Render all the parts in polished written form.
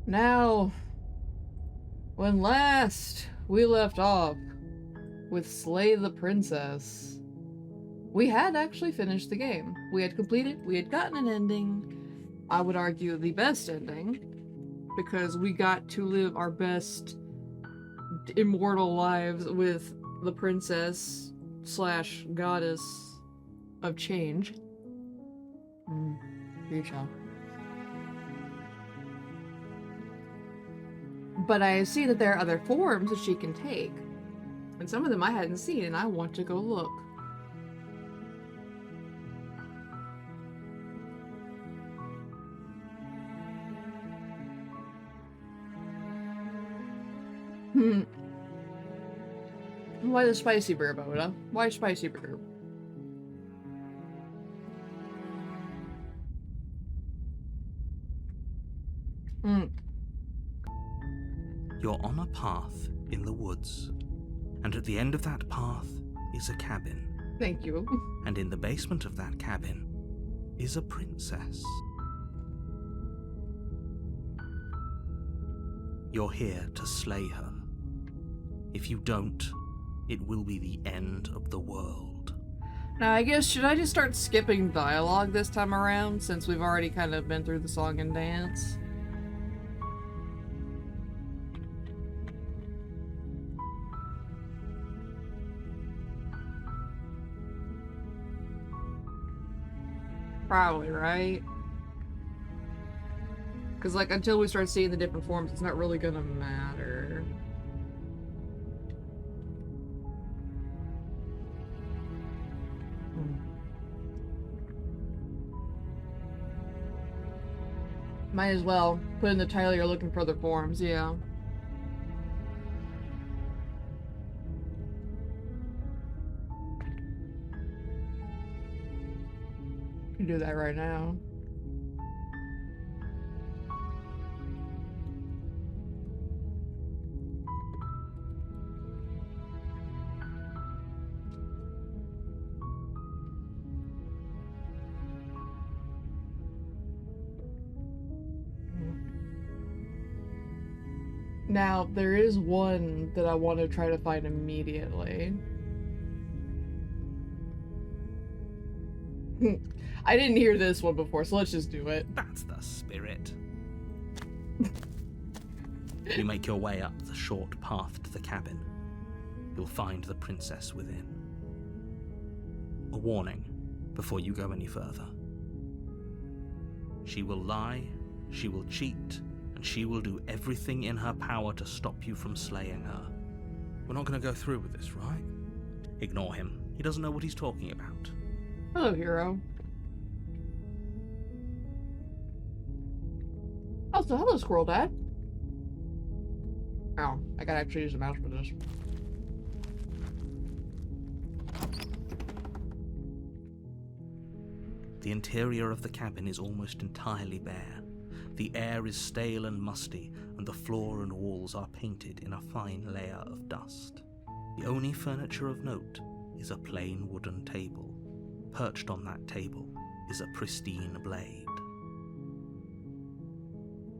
Now, when last we left off with Slay the Princess, we had actually finished the game. We had completed, we had gotten an ending. I would argue the best ending, because we got to live our best immortal lives with the princess slash goddess of change. Great job. But I see that there are other forms that she can take. And some of them I hadn't seen, and I want to go look. Why the spicy burger, Boda? Why spicy burger? You're on a path in the woods, and at the end of that path is a cabin. Thank you. And in the basement of that cabin is a princess. You're here to slay her. If you don't, it will be the end of the world. Now, I guess, should I just start skipping dialogue this time around, since we've already kind of been through the song and dance? Probably, right? Because, like, until we start seeing the different forms, it's not really gonna matter. Might as well put in the title you're looking for other forms, yeah. Can do that right now. Now, there is one that I want to try to find immediately. I didn't hear this one before, so let's just do it. That's the spirit. You make your way up the short path to the cabin. You'll find the princess within. A warning before you go any further. She will lie, she will cheat, and she will do everything in her power to stop you from slaying her. We're not going to go through with this, right? Ignore him. He doesn't know what he's talking about. Hello, hero. Oh, so hello, Squirrel Dad. Oh, I gotta actually use the mouse for this. The interior of the cabin is almost entirely bare. The air is stale and musty, and the floor and walls are painted in a fine layer of dust. The only furniture of note is a plain wooden table. Perched on that table is a pristine blade.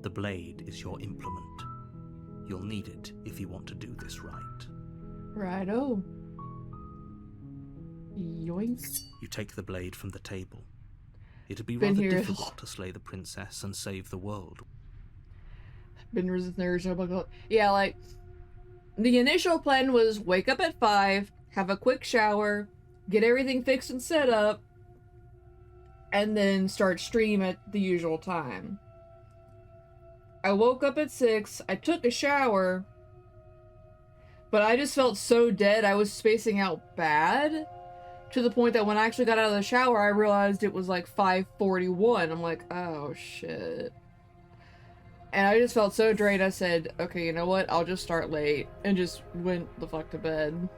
The blade is your implement. You'll need it if you want to do this right. Righto. Yoinks. You take the blade from the table. It'd be rather difficult to slay the princess and save the world. Been resistant. Yeah, like, the initial plan was wake up at 5, have a quick shower, get everything fixed and set up, and then start stream at the usual time. I woke up at 6, I took a shower, but I just felt so dead, I was spacing out bad, to the point that when I actually got out of the shower, I realized it was like 5:41. I'm like, oh shit. And I just felt so drained, I said, okay, you know what, I'll just start late, and just went the fuck to bed.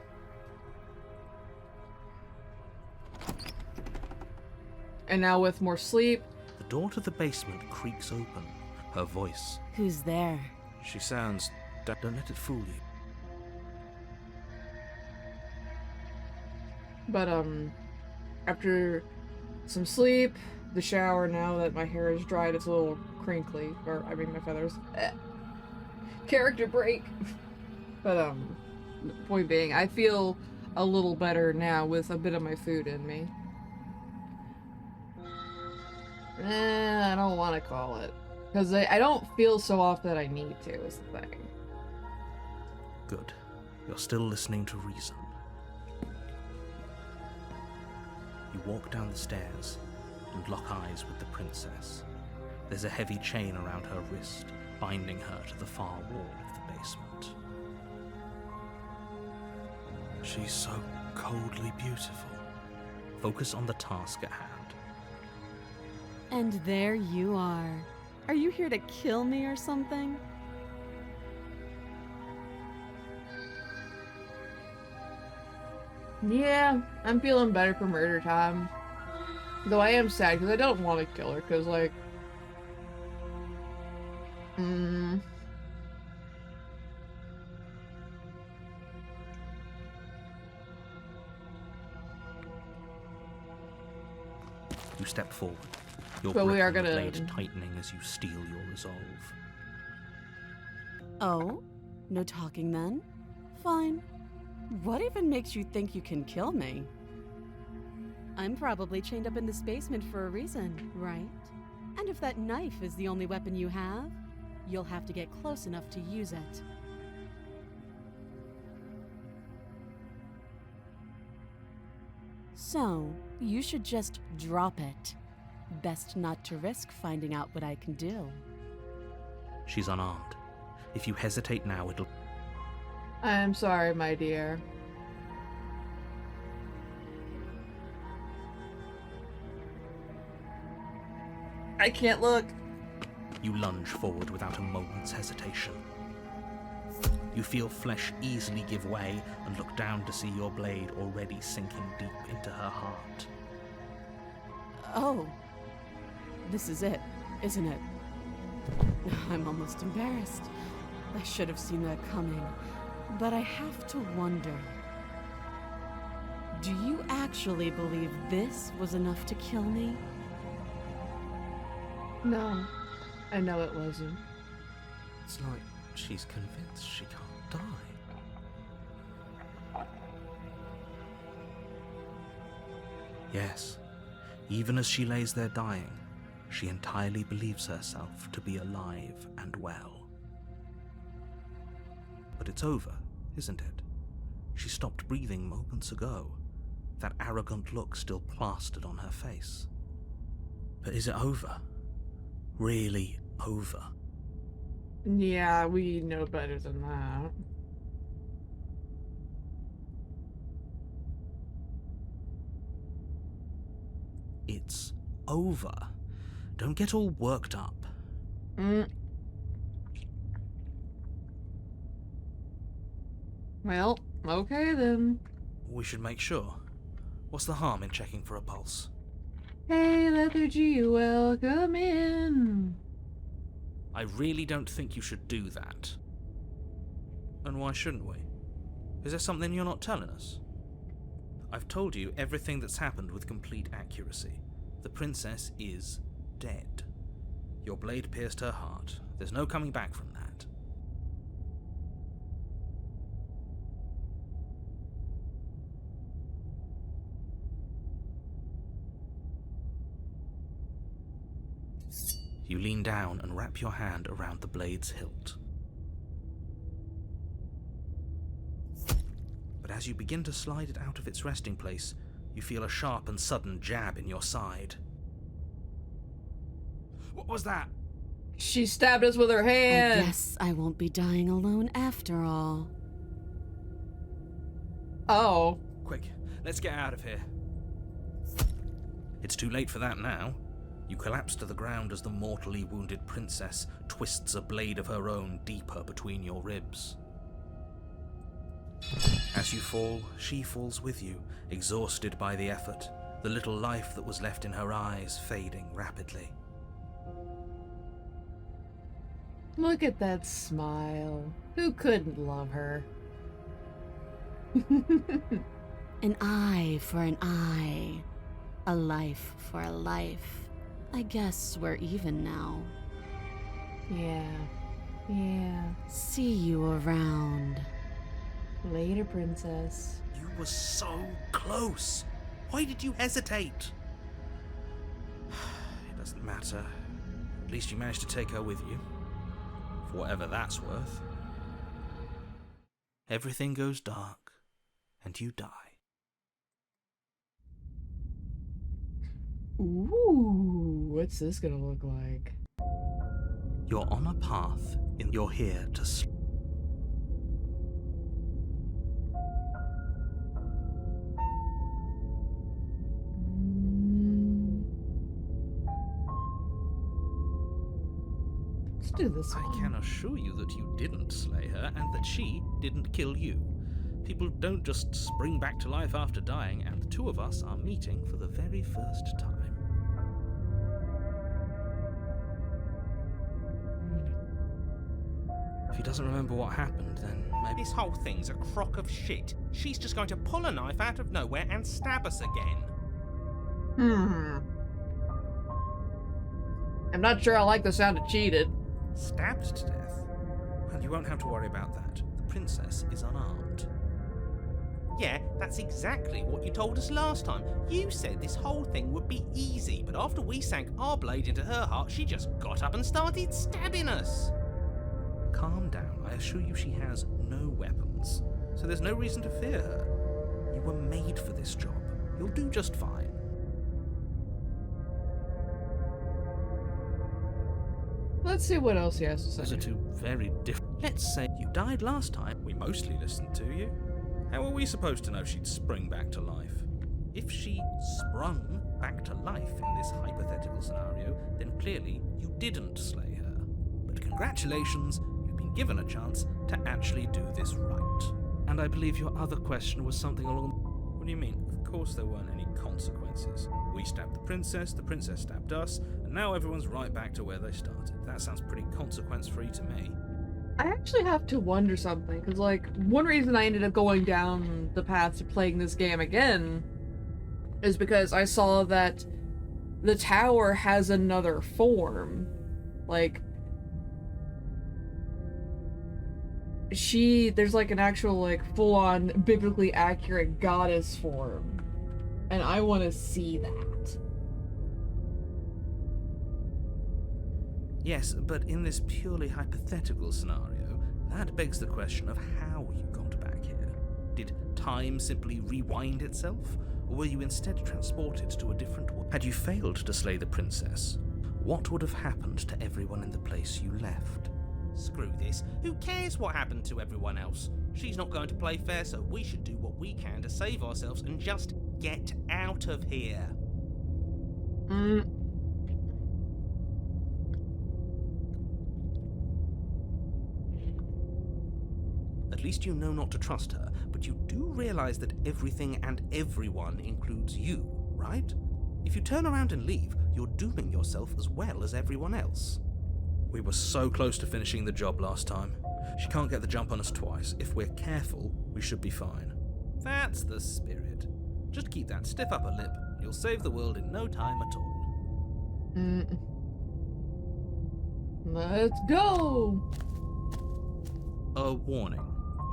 And now with more sleep... The door to the basement creaks open. Her voice. Who's there? She sounds... Don't let it fool you. But, after some sleep, the shower, now that my hair is dried, it's a little crinkly, or I mean my feathers. Character break. But point being, I feel a little better now with a bit of my food in me. I don't want to call it. Because I don't feel so off that I need to, is the thing. Good. You're still listening to reason. You walk down the stairs and lock eyes with the princess. There's a heavy chain around her wrist, binding her to the far wall of the basement. She's so coldly beautiful. Focus on the task at hand. And there you are. Are you here to kill me or something? Yeah, I'm feeling better for murder time. Though I am sad because I don't want to kill her because, like... You step forward. Your But we grip are on the gonna- blade tightening as you steel your resolve. Oh? No talking then? Fine. What even makes you think you can kill me? I'm probably chained up in this basement for a reason, right? And if that knife is the only weapon you have, you'll have to get close enough to use it. So, you should just drop it. Best not to risk finding out what I can do. She's unarmed. If you hesitate now, it'll... I'm sorry, my dear. I can't look. You lunge forward without a moment's hesitation. You feel flesh easily give way and look down to see your blade already sinking deep into her heart. Oh. This is it, isn't it? I'm almost embarrassed. I should have seen that coming. But I have to wonder. Do you actually believe this was enough to kill me? No, I know it wasn't. It's like she's convinced she can't die. Yes, even as she lays there dying, she entirely believes herself to be alive and well. But it's over, isn't it? She stopped breathing moments ago, that arrogant look still plastered on her face. But is it over? Really over? Yeah, we know better than that. It's over. Don't get all worked up. Well, okay then. We should make sure. What's the harm in checking for a pulse? Hey, Lethargy, welcome in. I really don't think you should do that. And why shouldn't we? Is there something you're not telling us? I've told you everything that's happened with complete accuracy. The princess is dead. Your blade pierced her heart. There's no coming back from that. You lean down and wrap your hand around the blade's hilt. But as you begin to slide it out of its resting place, you feel a sharp and sudden jab in your side. What was that? She stabbed us with her I hand. guess I won't be dying alone after all. Oh. Quick, let's get out of here. It's too late for that now. You collapse to the ground as the mortally wounded princess twists a blade of her own deeper between your ribs. As you fall, she falls with you, exhausted by the effort, the little life that was left in her eyes fading rapidly. Look at that smile. Who couldn't love her? An eye for an eye. A life for a life. I guess we're even now. Yeah. See you around. Later, princess. You were so close. Why did you hesitate? It doesn't matter. At least you managed to take her with you. For whatever that's worth. Everything goes dark, and you die. Ooh, what's this gonna look like? You're on a path, and you're here to Let's do this one. I can assure you that you didn't slay her, and that she didn't kill you. People don't just spring back to life after dying, and the two of us are meeting for the very first time. If he doesn't remember what happened, then maybe... This whole thing's a crock of shit. She's just going to pull a knife out of nowhere and stab us again. I'm not sure I like the sound of cheated. Stabbed to death? Well, you won't have to worry about that. The princess is unarmed. Yeah, that's exactly what you told us last time. You said this whole thing would be easy, but after we sank our blade into her heart, she just got up and started stabbing us. Calm down. I assure you she has no weapons, so there's no reason to fear her. You were made for this job. You'll do just fine. Let's see what else he has to Those say. are two very different... Let's say you died last time. We mostly listened to you. How were we supposed to know she'd spring back to life? If she sprung back to life in this hypothetical scenario, then clearly you didn't slay her. But congratulations, you've been given a chance to actually do this right. And I believe your other question was something along... What do you mean? Of course there weren't any consequences. We stabbed the princess stabbed us, and now everyone's right back to where they started. That sounds pretty consequence-free to me. I actually have to wonder something, because, like, one reason I ended up going down the path to playing this game again is because I saw that the tower has another form. Like, there's like an actual, like, full-on biblically accurate goddess form. And I want to see that. Yes, but in this purely hypothetical scenario, that begs the question of how you got back here. Did time simply rewind itself, or were you instead transported to a different world? Had you failed to slay the princess, what would have happened to everyone in the place you left? Screw this. Who cares what happened to everyone else? She's not going to play fair, so we should do what we can to save ourselves and just get out of here. At least you know not to trust her, but you do realize that everything and everyone includes you, right? If you turn around and leave, you're dooming yourself as well as everyone else. We were so close to finishing the job last time. She can't get the jump on us twice. If we're careful, we should be fine. That's the spirit. Just keep that stiff upper lip, and you'll save the world in no time at all. Let's go! A warning.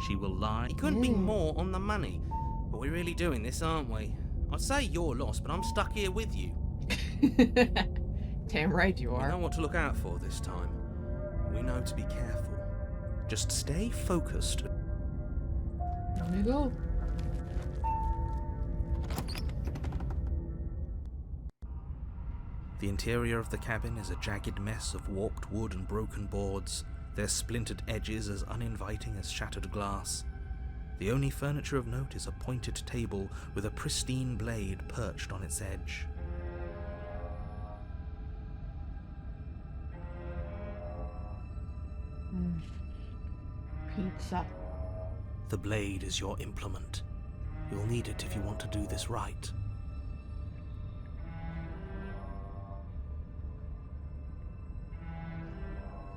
She will lie. It couldn't be more on the money. But we're really doing this, aren't we? I'd say you're lost, but I'm stuck here with you. Damn right you We know are. what to look out for this time. We know to be careful. Just stay focused. Let me go. The interior of the cabin is a jagged mess of warped wood and broken boards, their splintered edges as uninviting as shattered glass. The only furniture of note is a pointed table with a pristine blade perched on its edge. Pizza. The blade is your implement. You'll need it if you want to do this right.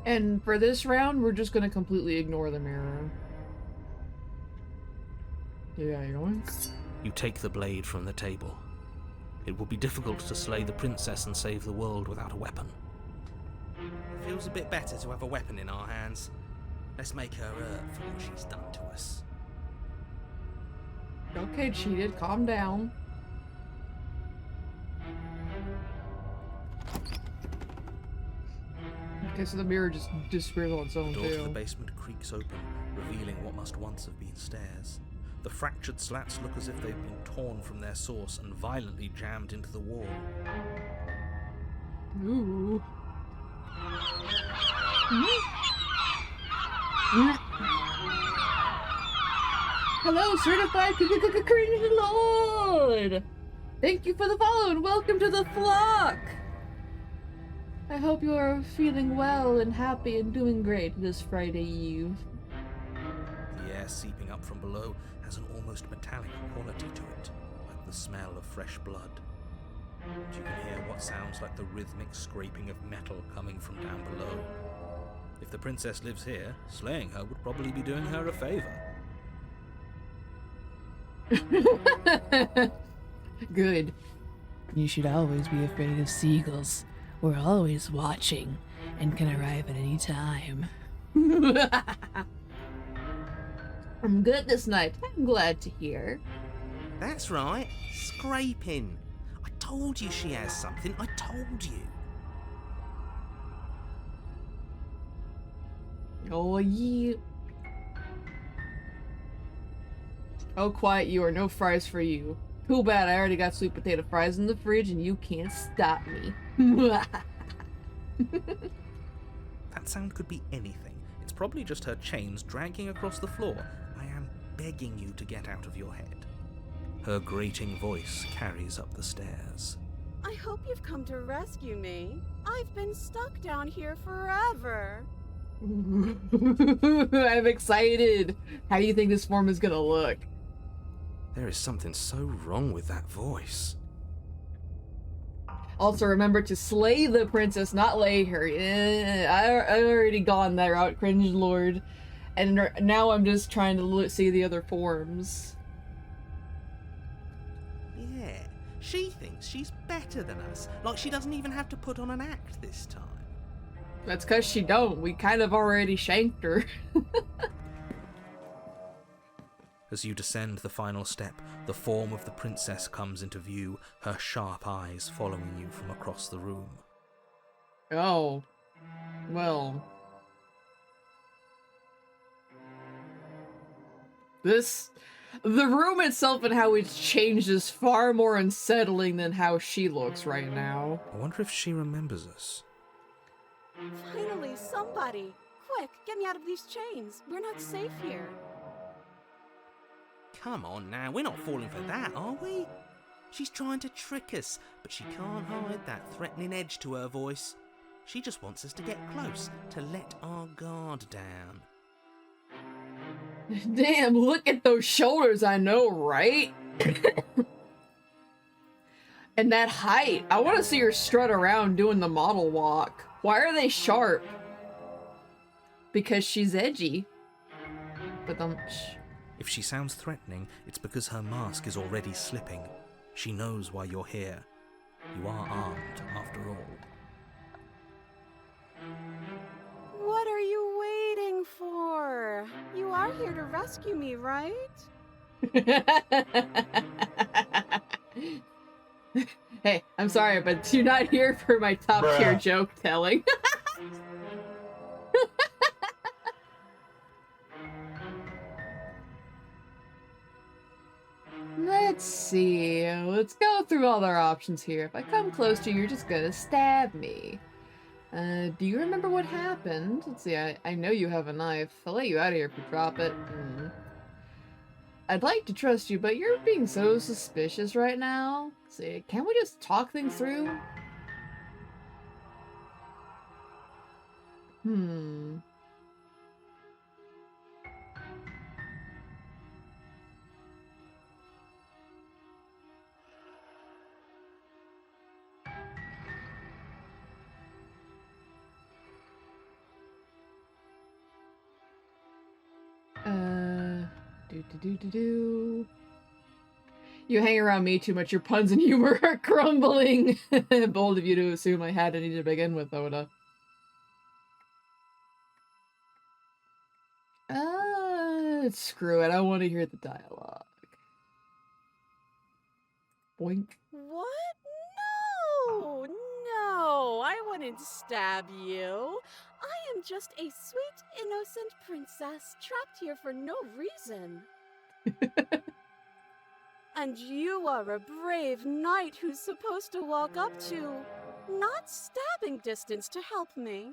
And for this round, we're just gonna completely ignore the mirror. Yeah, you going? You take the blade from the table. It will be difficult to slay the princess and save the world without a weapon. Feels a bit better to have a weapon in our hands. Let's make her hurt for what she's done to us. Okay, cheated. Calm down. Okay, so the mirror just disappears on its own, The door to the too. basement creaks open, revealing what must once have been stairs. The fractured slats look as if they've been torn from their source and violently jammed into the wall. Ooh. Hello, certified cringe lord! Thank you for the follow and welcome to the flock! I hope you are feeling well and happy and doing great this Friday Eve. The air seeping up from below has an almost metallic quality to it, like the smell of fresh blood. And you can hear what sounds like the rhythmic scraping of metal coming from down below. If the princess lives here, slaying her would probably be doing her a favor. Good. You should always be afraid of seagulls. We're always watching and can arrive at any time. I'm good this night. I'm glad to hear. That's right, scraping. I told you she has something, I told you. Oh, yeah. Oh, quiet you, or no fries for you. Too bad, I already got sweet potato fries in the fridge and you can't stop me. That sound could be anything. It's probably just her chains dragging across the floor. I am begging you to get out of your head. Her grating voice carries up the stairs. I hope you've come to rescue me. I've been stuck down here forever. I'm excited. How do you think this form is gonna look? There is something so wrong with that voice. Also, remember to slay the princess, not lay her. I already gone that route, cringe lord. And now I'm just trying to see the other forms. Yeah, she thinks she's better than us, like she doesn't even have to put on an act this time. That's cause she don't. We kind of already shanked her. As you descend the final step, the form of the princess comes into view, her sharp eyes following you from across the room. Oh. Well. The room itself and how it's changed is far more unsettling than how she looks right now. I wonder if she remembers us. Finally, somebody! Quick, get me out of these chains. We're not safe here. Come on now, we're not falling for that, are we? She's trying to trick us, but she can't hide that threatening edge to her voice. She just wants us to get close, to let our guard down. Damn, look at those shoulders, I know, right? And that height. I want to see her strut around doing the model walk. Why are they sharp? Because she's edgy. But If she sounds threatening, it's because her mask is already slipping. She knows why you're here. You are armed, after all. What are you waiting for? You are here to rescue me, right? Hey, I'm sorry, but you're not here for my top tier joke telling. Let's see. Let's go through all our options here. If I come close to you, you're just gonna stab me. Do you remember what happened? Let's see, I know you have a knife. I'll let you out of here if you drop it. I'd like to trust you, but you're being so suspicious right now. Let's see, can't we just talk things through? You hang around me too much, your puns and humor are crumbling. Bold of you to assume I had any to begin with, Oda. screw it. I want to hear the dialogue. Boink. What? No! No! I wouldn't stab you. I am just a sweet, innocent princess trapped here for no reason. And you are a brave knight who's supposed to walk up to, not stabbing distance to help me.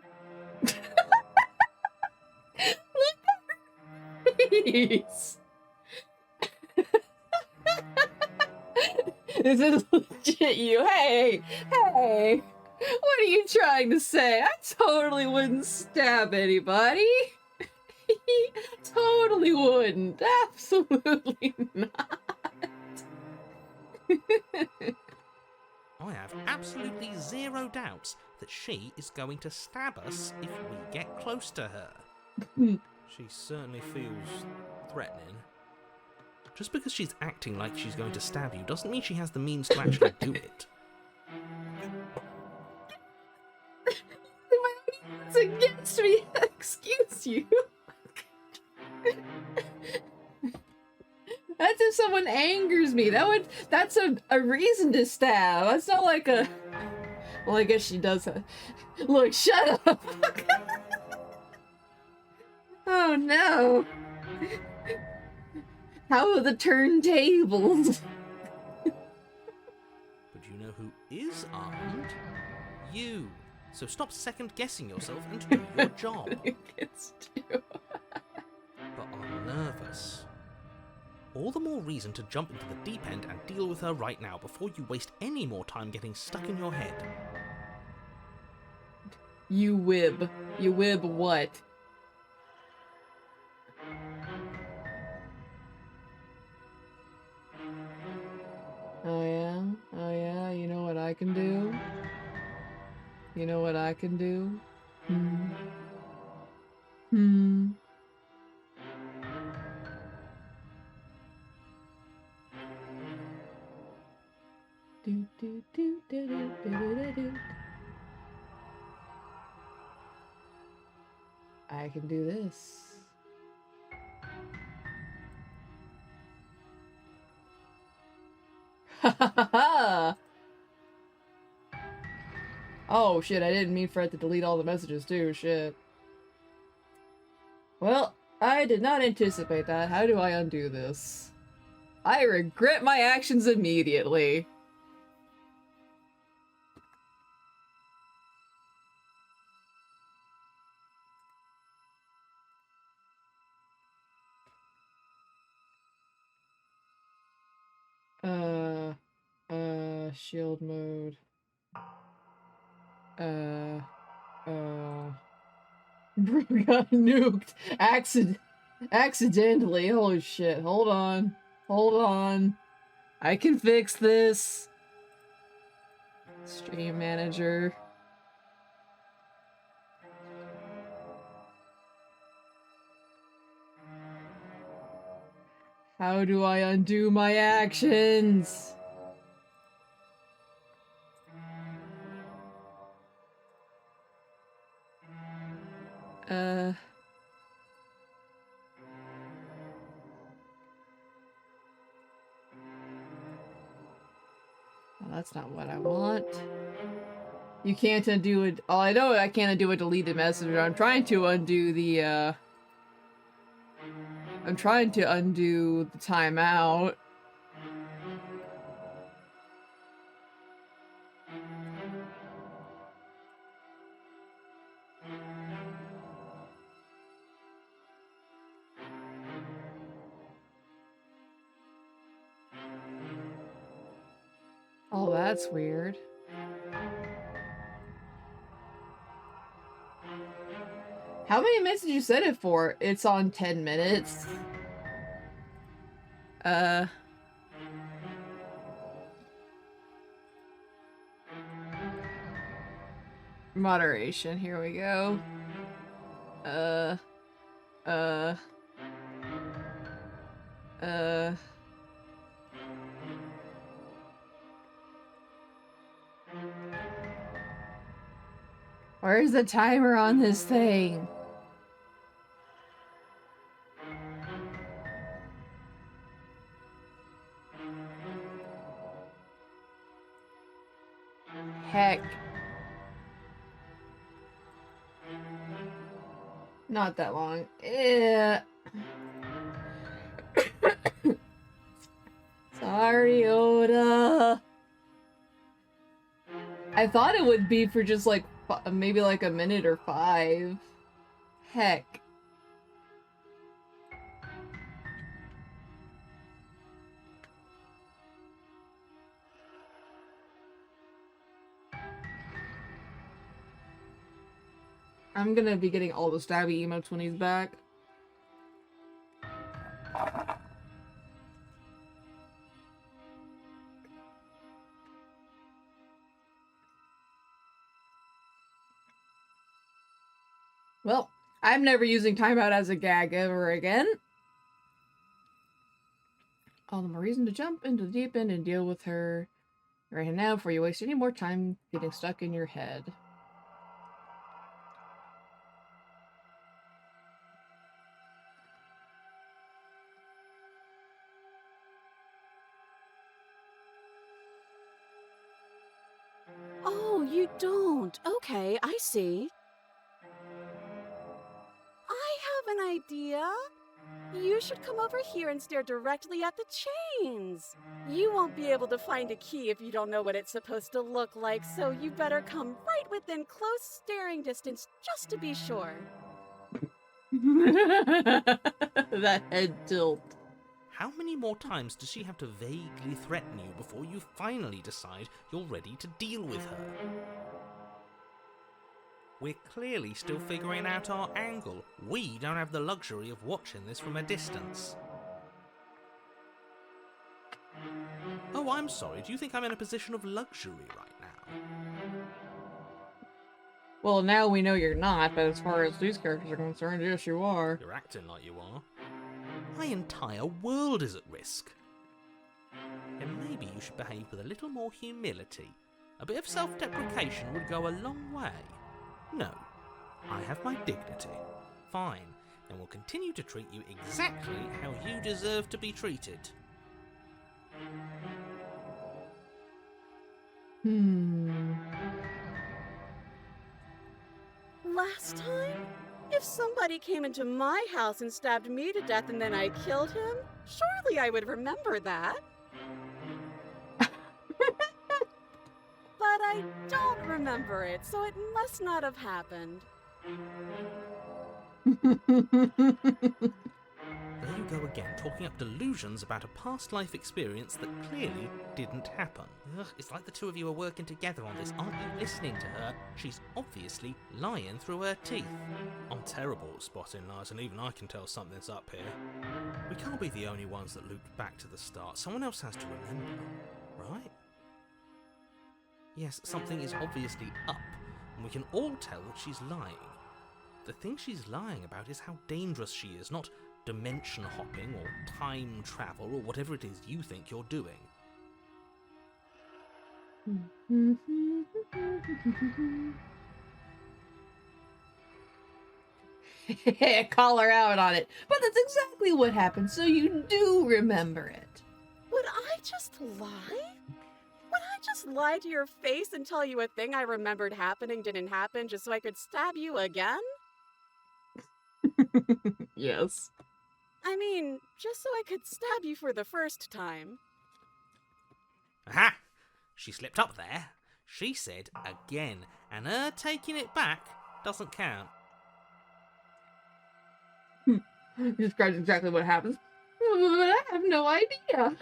Please. This is legit you. Hey, hey. What are you trying to say? I totally wouldn't stab anybody. Totally wouldn't. Absolutely not. I have absolutely zero doubts that she is going to stab us if we get close to her. She certainly feels threatening. Just because she's acting like she's going to stab you doesn't mean she has the means to actually do it. It's against me. Excuse you. That's if someone angers me. That's a reason to stab. That's not like a. Well, I guess she does. Look, shut up. Oh no. How are the turntables? But you know who is armed? You. So stop second guessing yourself and do your job. It's true. But I'm nervous. All the more reason to jump into the deep end and deal with her right now before you waste any more time getting stuck in your head. You wib. You wib what? Oh yeah? Oh yeah? You know what I can do? You know what I can do? Do, do, do, do, do, do, do, do. I can do this. Ha ha ha ha! Oh shit, I didn't mean for it to delete all the messages too, shit. Well, I did not anticipate that. How do I undo this? I regret my actions immediately. Shield mode. Bro got nuked. Accidentally. Holy shit. Hold on. Hold on. I can fix this. Stream manager. How do I undo my actions? Well, that's not what I want. You can't undo it. Oh, I know I can't undo a deleted message. I'm trying to undo the, I'm trying to undo the timeout. Oh, that's weird. How many minutes did you set it for? It's on 10 minutes. Moderation, here we go. Where's the timer on this thing? heck. Not that long. Sorry, Oda. I thought it would be for just like maybe like a minute or 5. Heck. I'm gonna be getting all the stabby emotes when he's back. Well, I'm never using timeout as a gag ever again. All the more reason to jump into the deep end and deal with her right now before you waste any more time getting stuck in your head. Oh, you don't. Okay, I see. I have an idea. You should come over here and stare directly at the chains. You won't be able to find a key if you don't know what it's supposed to look like, so you better come right within close staring distance just to be sure. That head tilt. How many more times does she have to vaguely threaten you before you finally decide you're ready to deal with her? We're clearly still figuring out our angle. We don't have the luxury of watching this from a distance. Oh, I'm sorry. Do you think I'm in a position of luxury right now? Well, now we know you're not, but as far as these characters are concerned, yes, you are. You're acting like you are. My entire world is at risk. And maybe you should behave with a little more humility. A bit of self-deprecation would go a long way. No, I have my dignity. Fine, and will continue to treat you exactly how you deserve to be treated. Last time? If somebody came into my house and stabbed me to death and then I killed him, surely I would remember that. But I don't remember it, so it must not have happened. There you go again, talking up delusions about a past life experience that clearly didn't happen. Ugh, it's like the two of you are working together on this. Aren't you listening to her? She's obviously lying through her teeth. I'm terrible at spotting lies, and even I can tell something's up here. We can't be the only ones that looped back to the start. Someone else has to remember, right? Yes, something is obviously up, and we can all tell that she's lying. The thing she's lying about is how dangerous she is, not dimension hopping or time travel or whatever it is you think you're doing. Call her out on it. But that's exactly what happened, so you do remember it. Would I just lie? Would I just lie to your face and tell you a thing I remembered happening didn't happen just so I could stab you again? Yes. I mean, just so I could stab you for the first time. Aha! She slipped up there. She said again, and her taking it back doesn't count. Describes exactly what happens. But I have no idea.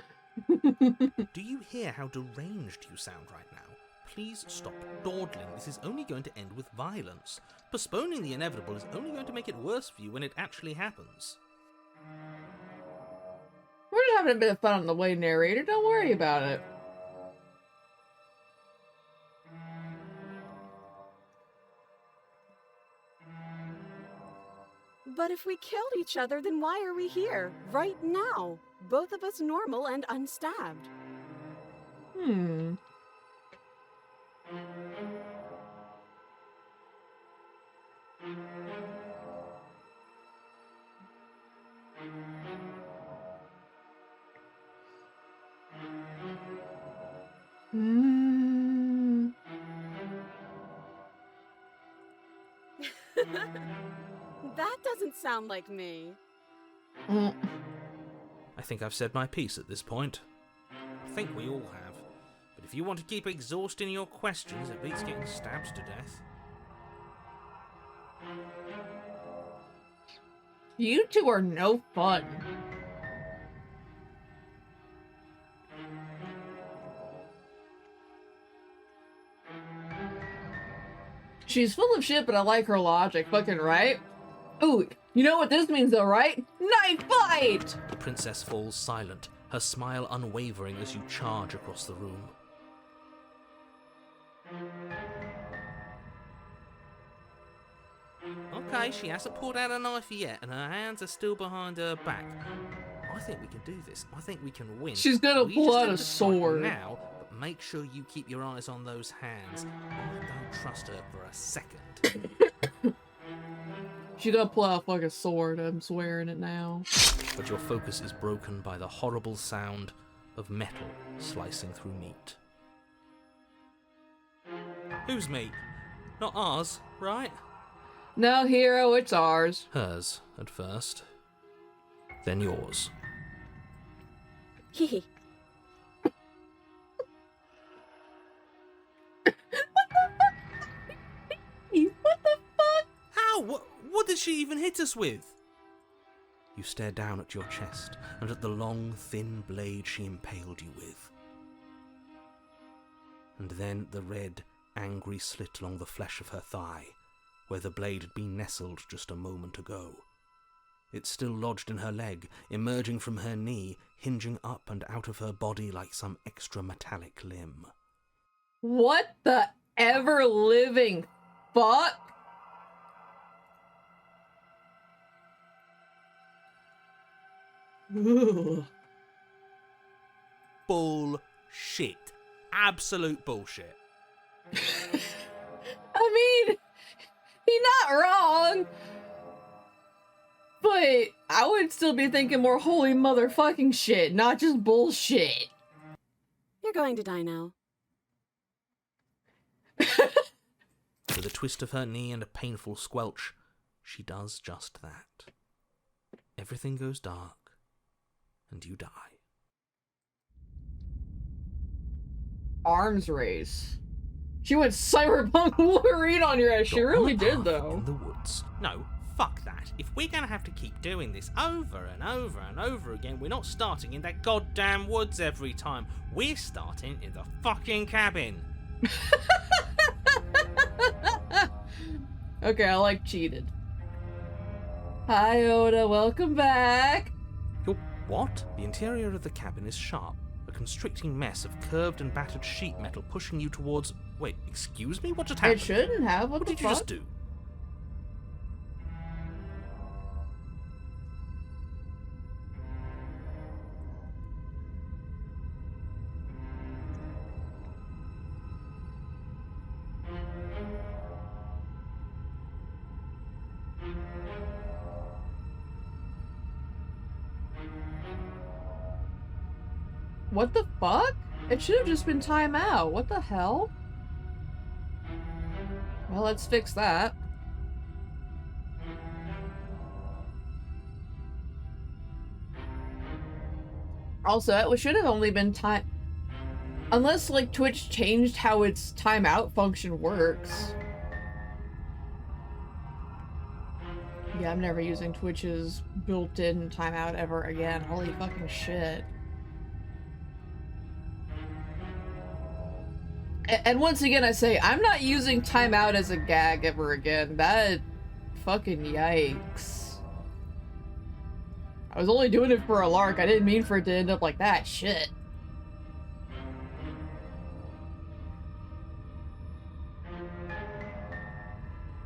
Do you hear how deranged you sound right now? Please stop dawdling. This is only going to end with violence. Postponing the inevitable is only going to make it worse for you when it actually happens. We're just having a bit of fun on the way, narrator. Don't worry about it. But if we killed each other, then why are we here, right now? Both of us normal and unstabbed. That doesn't sound like me. Mm. I think I've said my piece at this point. I think we all have. But if you want to keep exhausting your questions, it beats getting stabbed to death. You two are no fun. She's full of shit, but I like her logic. Fucking right? Ooh, you know what this means though, right? Knife fight! The princess falls silent, her smile unwavering as you charge across the room. Okay, she hasn't pulled out a knife yet, and her hands are still behind her back. I think we can do this. I think we can win. She's gonna We pull just out have a to fight sword. now, but make sure you keep your eyes on those hands. I don't trust her for a second. She's gonna pull out a fucking sword. I'm swearing it now. But your focus is broken by the horrible sound of metal slicing through meat. Whose meat? Not ours, right? No, hero, it's ours. Hers, at first. Then yours. Hehe. What the fuck? How? What did she even hit us with? You stare down at your chest and at the long, thin blade she impaled you with. And then the red, angry slit along the flesh of her thigh, where the blade had been nestled just a moment ago. It's still lodged in her leg, emerging from her knee, hinging up and out of her body like some extra metallic limb. What the ever-living fuck? Ugh. Bullshit. Absolute bullshit. I mean, he's not wrong. But I would still be thinking more holy motherfucking shit, not just bullshit. You're going to die now. With a twist of her knee and a painful squelch, she does just that. Everything goes dark, and you die. Arms race. She went cyberpunk Wolverine on your ass. She You're on really a did, path though. In the woods. No, fuck that. If we're gonna have to keep doing this over and over and over again, we're not starting in that goddamn woods every time. We're starting in the fucking cabin. Okay, I like cheated. Hi, Oda. Welcome back. Your what? The interior of the cabin is sharp. A constricting mess of curved and battered sheet metal pushing you towards... Wait, excuse me? What just happened? It shouldn't have. What the did you fuck? just do? What the fuck? It should have just been timeout. What the hell? Well, let's fix that. Also, it should have only been time... Unless, like, Twitch changed how its timeout function works. Yeah, I'm never using Twitch's built-in timeout ever again. Holy fucking shit. And once again, I say, I'm not using timeout as a gag ever again. That fucking yikes. I was only doing it for a lark. I didn't mean for it to end up like that. Shit.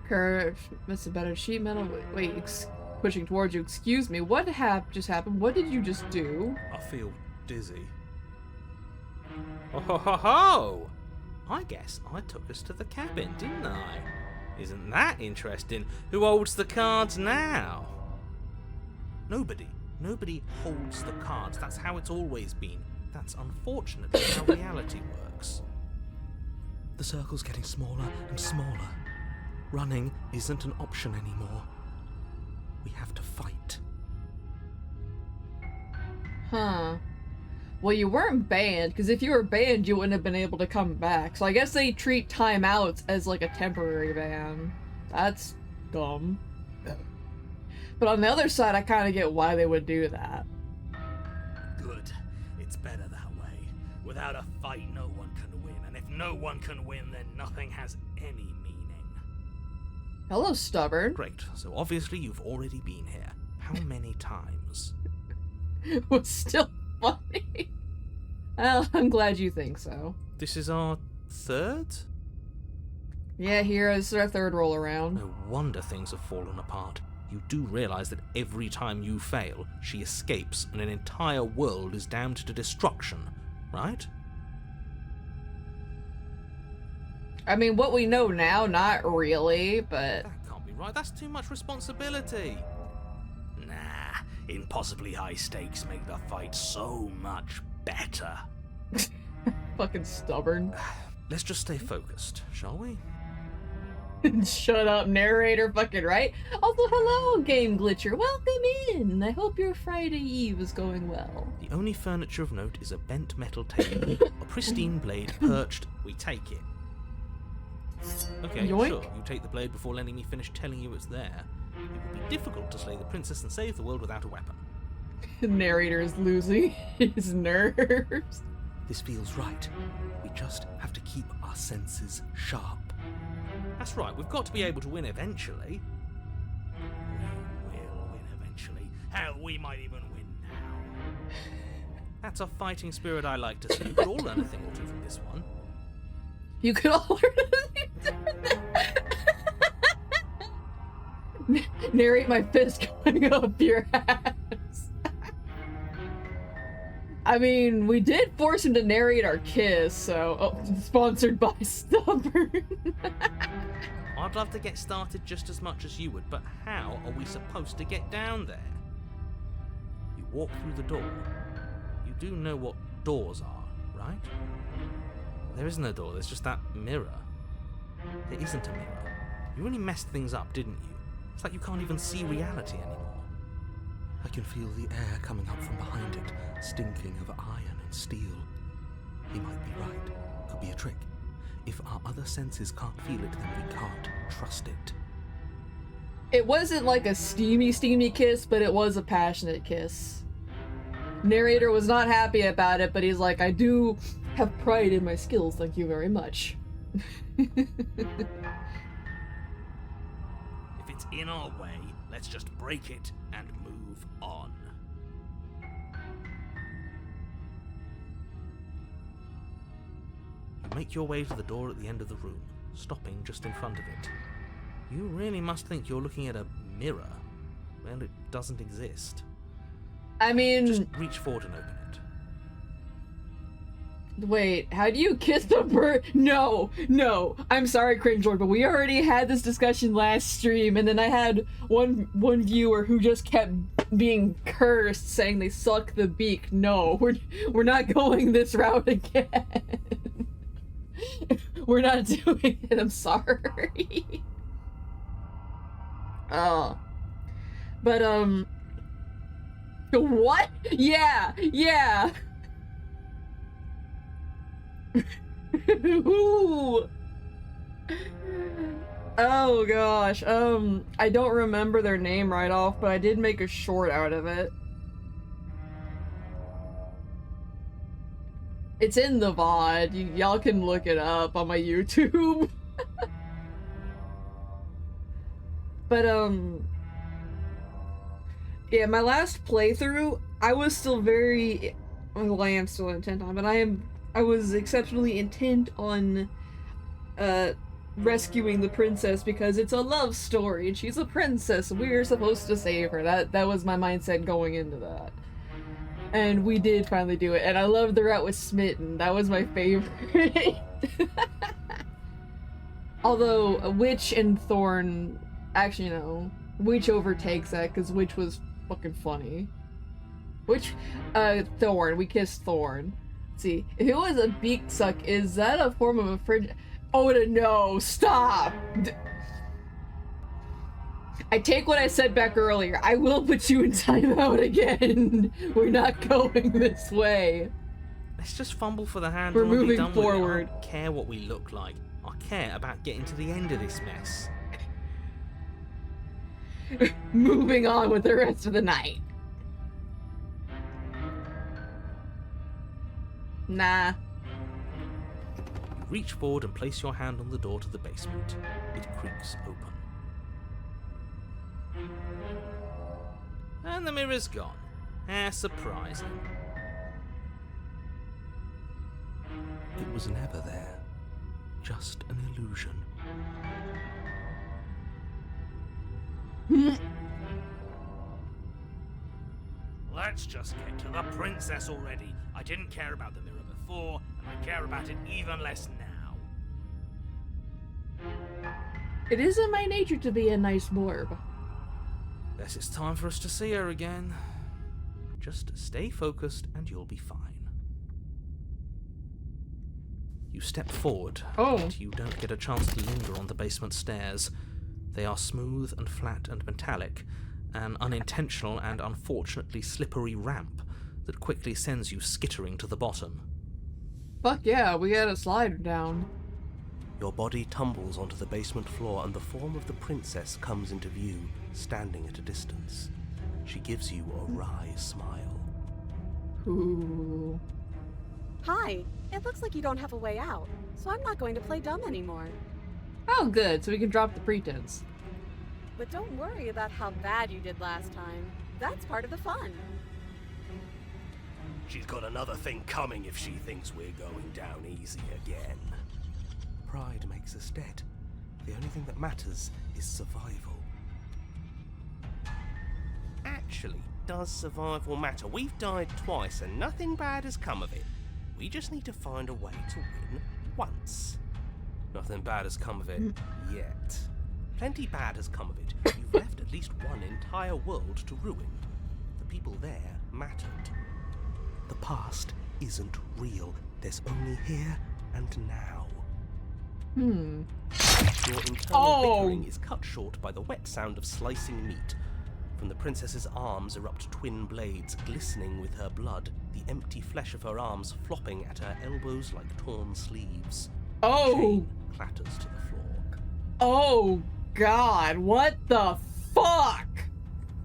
Curve, must have better sheet metal. Wait, pushing towards you. Excuse me. What just happened? What did you just do? I feel dizzy. Oh ho ho ho! I guess I took us to the cabin, didn't I? Isn't that interesting? Who holds the cards now? Nobody. Nobody holds the cards. That's how it's always been. That's unfortunately how reality works. The circle's getting smaller and smaller. Running isn't an option anymore. We have to fight. Huh. Well, you weren't banned, because if you were banned, you wouldn't have been able to come back. So I guess they treat timeouts as like a temporary ban. That's dumb. But on the other side, I kind of get why they would do that. Good. It's better that way. Without a fight, no one can win. And if no one can win, then nothing has any meaning. Hello, stubborn. Great, so obviously you've already been here. How many times? Was still funny. Well, I'm glad you think so. This is our third? Yeah, here is our third roll around. No wonder things have fallen apart. You do realize that every time you fail, she escapes and an entire world is damned to destruction, right? I mean, what we know now, not really, but... That can't be right. That's too much responsibility. Nah, impossibly high stakes make the fight so much better. Fucking stubborn. Let's just stay focused, shall we? Shut up, narrator, fucking right? Also, hello, Game Glitcher. Welcome in. I hope your Friday Eve is going well. The only furniture of note is a bent metal table, a pristine blade perched. We take it. Okay, Yoink. sure. You take the blade before letting me finish telling you it's there. It would be difficult to slay the princess and save the world without a weapon. The narrator is losing his nerves. This feels right. We just have to keep our senses sharp. That's right, we've got to be able to win eventually. We will win eventually. Hell, we might even win now. That's a fighting spirit I like to see. We could all learn a thing or two from this one. You could all narrate my fist going up your ass. I mean, we did force him to narrate our kiss, so... Oh, sponsored by Stubborn. I'd love to get started just as much as you would, but how are we supposed to get down there? You walk through the door. You do know what doors are, right? There isn't a door, there's just that mirror. There isn't a mirror. You really messed things up, didn't you? It's like you can't even see reality anymore. I can feel the air coming up from behind it, stinking of iron and steel. He might be right. Could be a trick. If our other senses can't feel it, then we can't trust it. It wasn't like a steamy kiss, but it was a passionate kiss. Narrator was not happy about it, but he's like, I do have pride in my skills, thank you very much. If it's in our way, let's just break it and move on. You make your way to the door at the end of the room, stopping just in front of it. You really must think you're looking at a mirror. Well, it doesn't exist. I mean... Just reach forward and open it. Wait, how do you kiss a bird? No. I'm sorry, Cringelord, but we already had this discussion last stream, and then I had one viewer who just kept being cursed, saying they suck the beak. No, we're not going this route again. We're not doing it. I'm sorry. Oh, but what? Yeah. Ooh. Oh gosh, I don't remember their name right off, but I did make a short out of it. It's in the VOD. Y'all can look it up on my YouTube. But yeah, my last playthrough, I was still very, well, I am still intent on, but I was exceptionally intent on rescuing the princess because it's a love story and she's a princess. We're supposed to save her. That was my mindset going into that. And we did finally do it. And I loved the route with Smitten. That was my favorite. Although Witch and Thorn, actually no, Witch overtakes that because Witch was fucking funny. Thorn, we kissed Thorn. See, if it was a beak suck, is that a form of a fridge? Oh no, stop! I take what I said back earlier. I will put you in timeout again. We're not going this way. Let's just fumble for the handle We're and be moving done forward. with it. I don't care what we look like. I care about getting to the end of this mess. Moving on with the rest of the night. Nah. You reach forward and place your hand on the door to the basement. It creaks open. And the mirror's gone. How surprising. It was never there. Just an illusion. Let's just get to the princess already. I didn't care about the mirror before, and I care about it even less now. It isn't my nature to be a nice blurb. Guess it's time for us to see her again. Just stay focused and you'll be fine. You step forward, but you don't get a chance to linger on the basement stairs. They are smooth and flat and metallic, an unintentional and unfortunately slippery ramp that quickly sends you skittering to the bottom. Fuck yeah, we gotta slide down. Your body tumbles onto the basement floor and the form of the princess comes into view, standing at a distance. She gives you a wry smile. Ooh. Hi, it looks like you don't have a way out, so I'm not going to play dumb anymore. Oh, good, so we can drop the pretense. But don't worry about how bad you did last time. That's part of the fun. She's got another thing coming if she thinks we're going down easy again. Pride makes us dead. The only thing that matters is survival. Actually, does survival matter? We've died twice and nothing bad has come of it. We just need to find a way to win once. Nothing bad has come of it yet. Plenty bad has come of it. You've left at least one entire world to ruin. The people there mattered. The past isn't real. There's only here and now. Your internal bickering is cut short by the wet sound of slicing meat. From the princess's arms erupt twin blades, glistening with her blood, the empty flesh of her arms flopping at her elbows like torn sleeves. Oh! Chain clatters to the floor. Oh, God, what the fuck?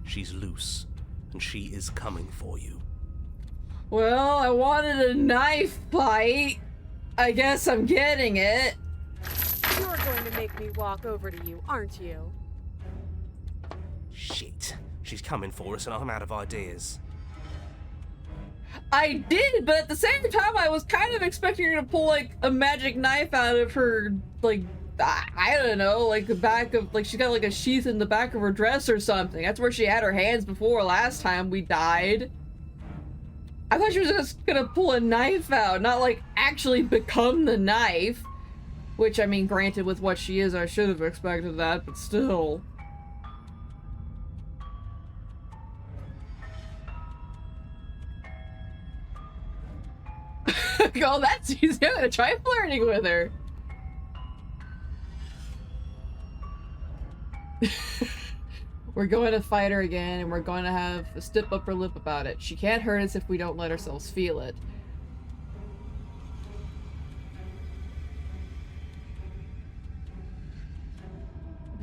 She's loose, and she is coming for you. Well, I wanted a knife fight. I guess I'm getting it. You're going to make me walk over to you, aren't you? Shit. She's coming for us and I'm out of ideas. I did, but at the same time, I was kind of expecting her to pull, like, a magic knife out of her, like, I don't know, like, the back of, like, she's got, like, a sheath in the back of her dress or something. That's where she had her hands before last time we died. I thought she was just gonna pull a knife out, not, like, actually become the knife. Which, I mean, granted, with what she is, I should have expected that, but still. Oh, that's easy. I'm gonna try flirting with her. We're going to fight her again, and we're going to have a stiff upper lip about it. She can't hurt us if we don't let ourselves feel it.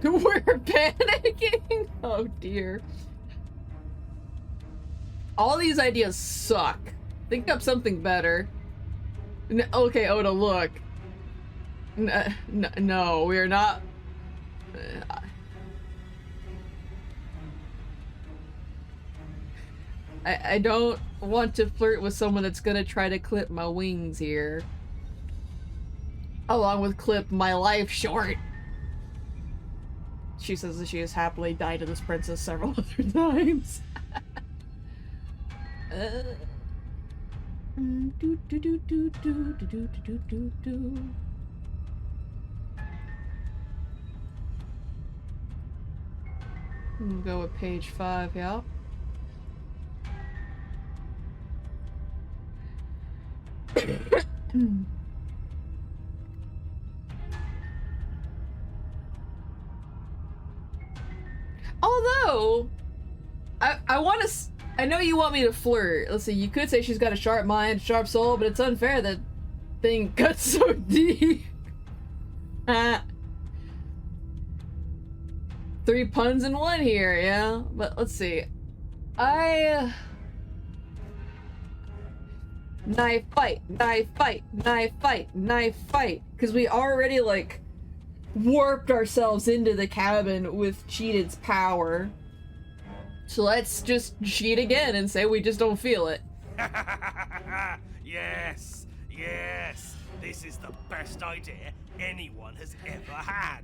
We're panicking? Oh dear. All these ideas suck. Think up something better. Okay, Oda, look. No, we're not. I don't want to flirt with someone that's gonna try to clip my wings here. Along with clip my life short. She says that she has happily died to this princess several other times. We'll go with page 5, yeah. I want to. I know you want me to flirt. Let's see. You could say she's got a sharp mind, sharp soul, but it's unfair that thing cuts so deep. 3 puns in one here, yeah. But let's see. Knife fight, knife fight, knife fight, knife fight. Because we already, like, warped ourselves into the cabin with Cheated's power. So let's just cheat again and say we just don't feel it. Yes, yes. This is the best idea anyone has ever had.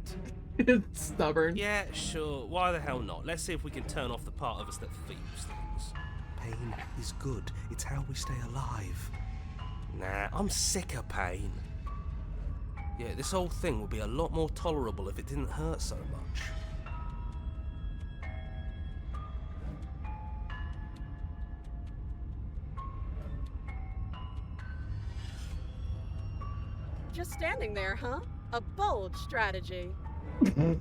Stubborn. Yeah, sure. Why the hell not? Let's see if we can turn off the part of us that feels things. Pain is good. It's how we stay alive. Nah, I'm sick of pain. Yeah, this whole thing would be a lot more tolerable if it didn't hurt so much. Just standing there, huh? A bold strategy. The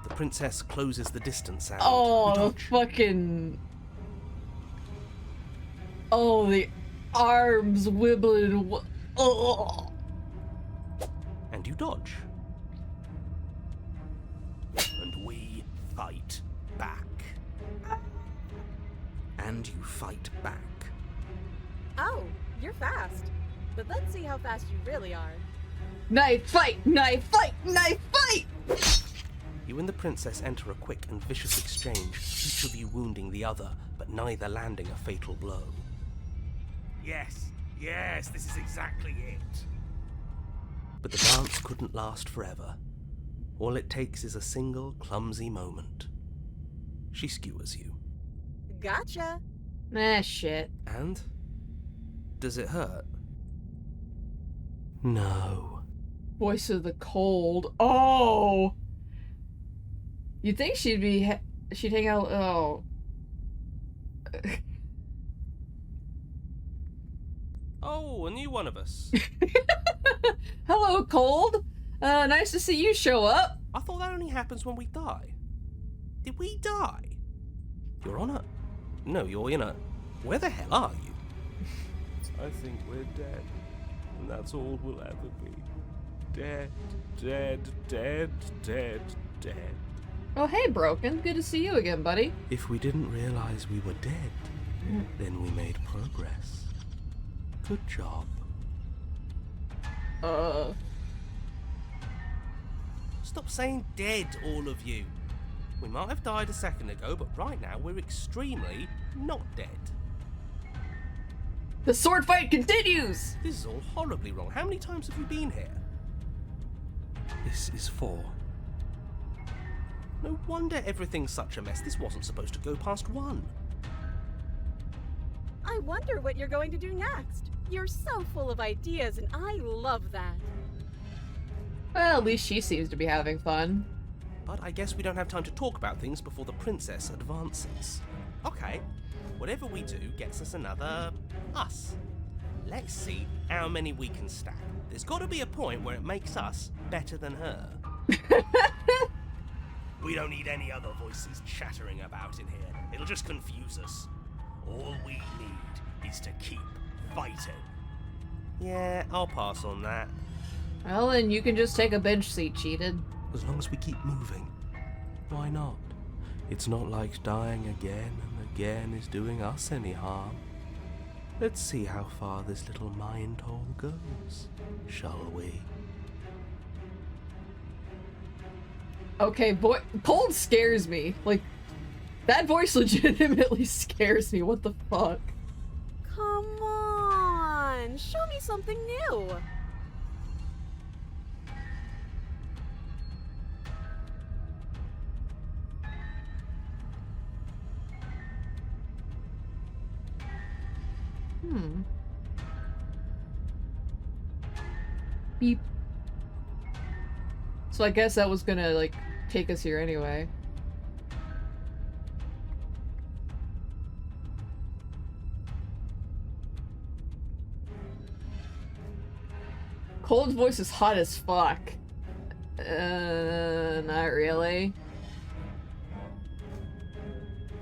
princess closes the distance out. Oh, We the dodge. fucking. Oh, the arms wibbling. Oh. And you dodge. And we fight back. And you fight back. Oh, you're fast. But let's see how fast you really are. Knife fight, knife fight, knife fight! You and the princess enter a quick and vicious exchange, each of you wounding the other, but neither landing a fatal blow. Yes, yes, this is exactly it. But the dance couldn't last forever. All it takes is a single clumsy moment. She skewers you. Gotcha. Ah, shit. And? Does it hurt? No. Voice of the cold. Oh! You'd think she'd be. She'd hang out. Oh. Oh, a new one of us. Hello, cold. Nice to see you show up. I thought that only happens when we die. Did we die? You're on a... No, you're in a... Where the hell are you? I think we're dead. And that's all we'll ever be. Dead, dead, dead, dead, dead. Oh, hey, Broken. Good to see you again, buddy. If we didn't realize we were dead, then we made progress. Good job. Stop saying dead, all of you. We might have died a second ago, but right now we're extremely not dead. The sword fight continues! This is all horribly wrong. How many times have you been here? This is 4. No wonder everything's such a mess. This wasn't supposed to go past 1. I wonder what you're going to do next. You're so full of ideas, and I love that. Well, at least she seems to be having fun. But I guess we don't have time to talk about things before the princess advances. Okay, whatever we do gets us another us. Let's see how many we can stack. There's got to be a point where it makes us better than her. We don't need any other voices chattering about in here. It'll just confuse us. All we need is to keep fighting. Yeah, I'll pass on that. Well, then you can just take a bench seat, Cheated. As long as we keep moving. Why not? It's not like dying again and again is doing us any harm. Let's see how far this little mind hole goes, shall we? Okay, boy, cold scares me. Like, that voice legitimately scares me. What the fuck? Come on, show me something new. Beep. So I guess that was gonna, like, take us here anyway. Cold's voice is hot as fuck. Not really.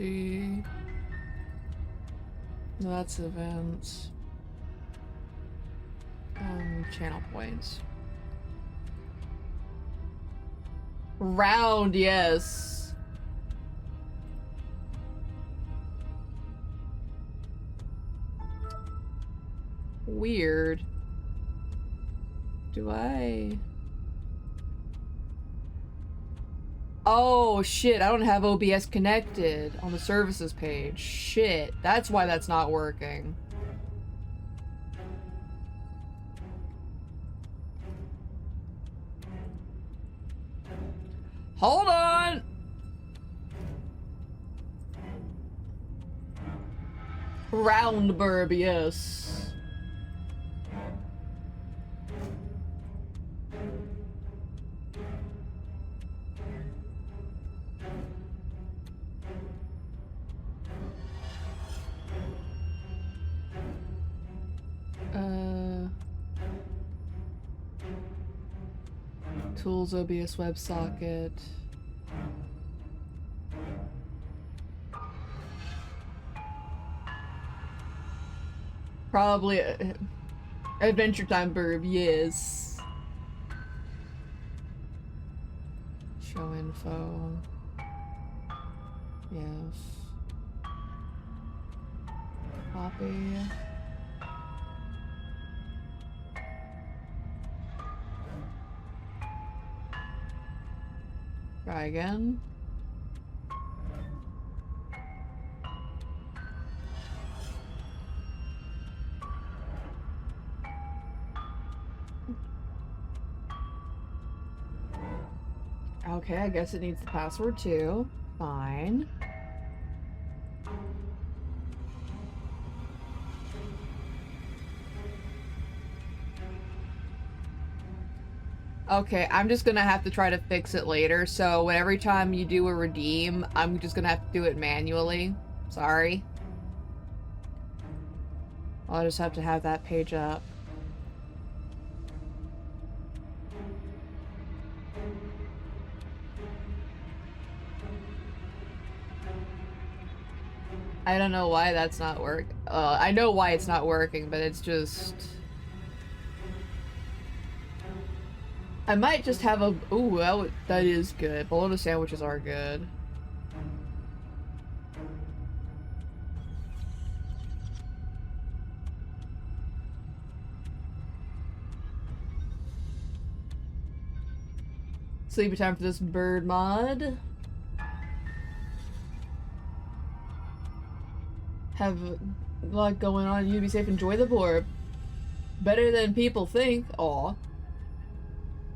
see. No, that's events. Channel points. Round, yes. Weird. Do I? Oh shit, I don't have OBS connected on the services page. Shit, that's why that's not working. Hold on! Round burb, yes. Tools, OBS WebSocket. Probably Adventure Time burb, yes. Show info. Yes. Copy. Try again. Okay, I guess it needs the password too. Fine. Okay, I'm just gonna have to try to fix it later, so every time you do a redeem, I'm just gonna have to do it manually. Sorry. I'll just have to have that page up. I don't know why that's not I know why it's not working, but it's just... I might just have a... Ooh, that is good. Bologna sandwiches are good. Sleepy time for this bird mod. Have a lot going on. You be safe. Enjoy the board. Better than people think. Aw.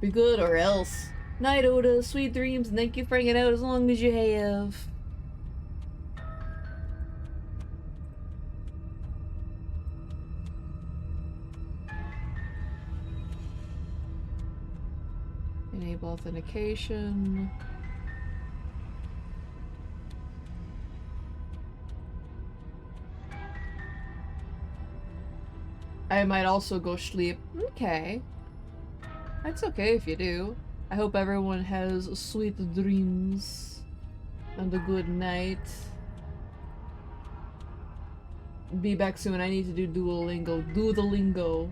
Be good or else. Night, Oda. Sweet dreams, and thank you for hanging out as long as you have. Enable authentication. I might also go sleep. Okay. That's okay if you do. I hope everyone has sweet dreams and a good night. Be back soon. I need to do Duolingo. Do the lingo.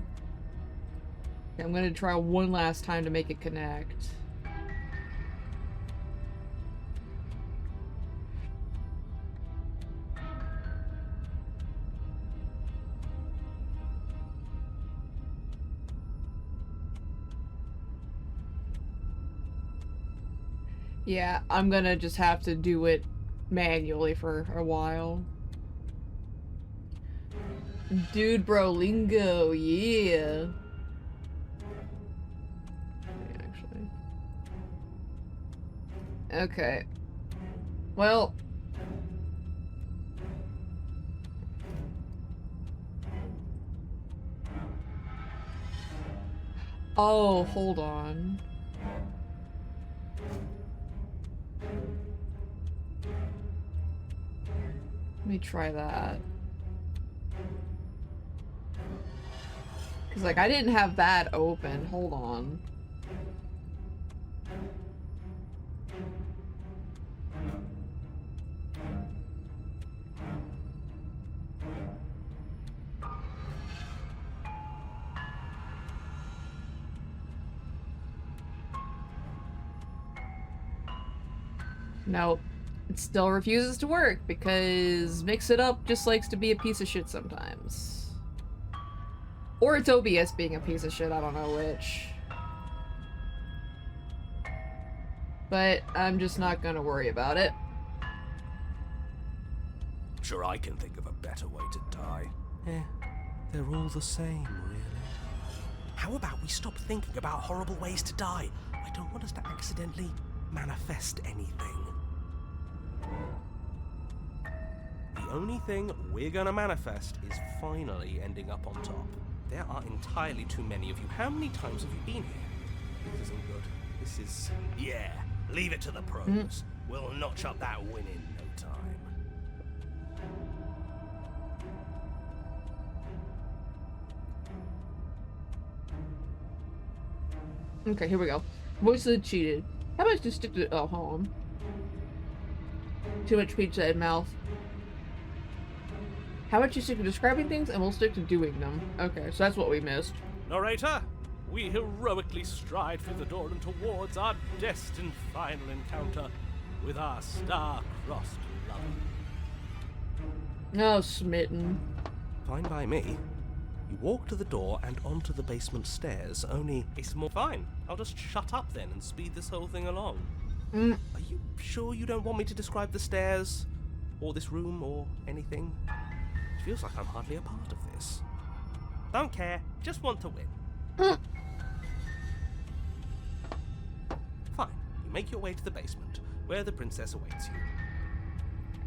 Okay, I'm gonna try one last time to make it connect. Yeah, I'm gonna just have to do it manually for a while. Dude, bro, lingo, yeah. Actually. Okay. Well. Oh, hold on. Let me try that. Cause like I didn't have that open. Hold on. No, it still refuses to work because Mix It Up just likes to be a piece of shit sometimes. Or it's OBS being a piece of shit, I don't know which. But I'm just not gonna worry about it. Sure, I can think of a better way to die. They're all the same, really. How about we stop thinking about horrible ways to die? I don't want us to accidentally manifest anything. The only thing we're gonna manifest is finally ending up on top. There are entirely too many of you. How many times have you been here? This isn't good. This is... Yeah, leave it to the pros. We'll notch up that win in no time. Okay, here we go. Voices cheated. How about just stick to home? Too much pizza in mouth. How about you stick to describing things and we'll stick to doing them? Okay, so that's what we missed. Narrator, we heroically stride through the door and towards our destined final encounter with our star-crossed lover. Oh, smitten. Fine by me. You walk to the door and onto the basement stairs, only... It's more fine. I'll just shut up then and speed this whole thing along. Mm. Are you sure you don't want me to describe the stairs? Or this room, or anything? It feels like I'm hardly a part of this. Don't care. Just want to win. Fine. You make your way to the basement, where the princess awaits you.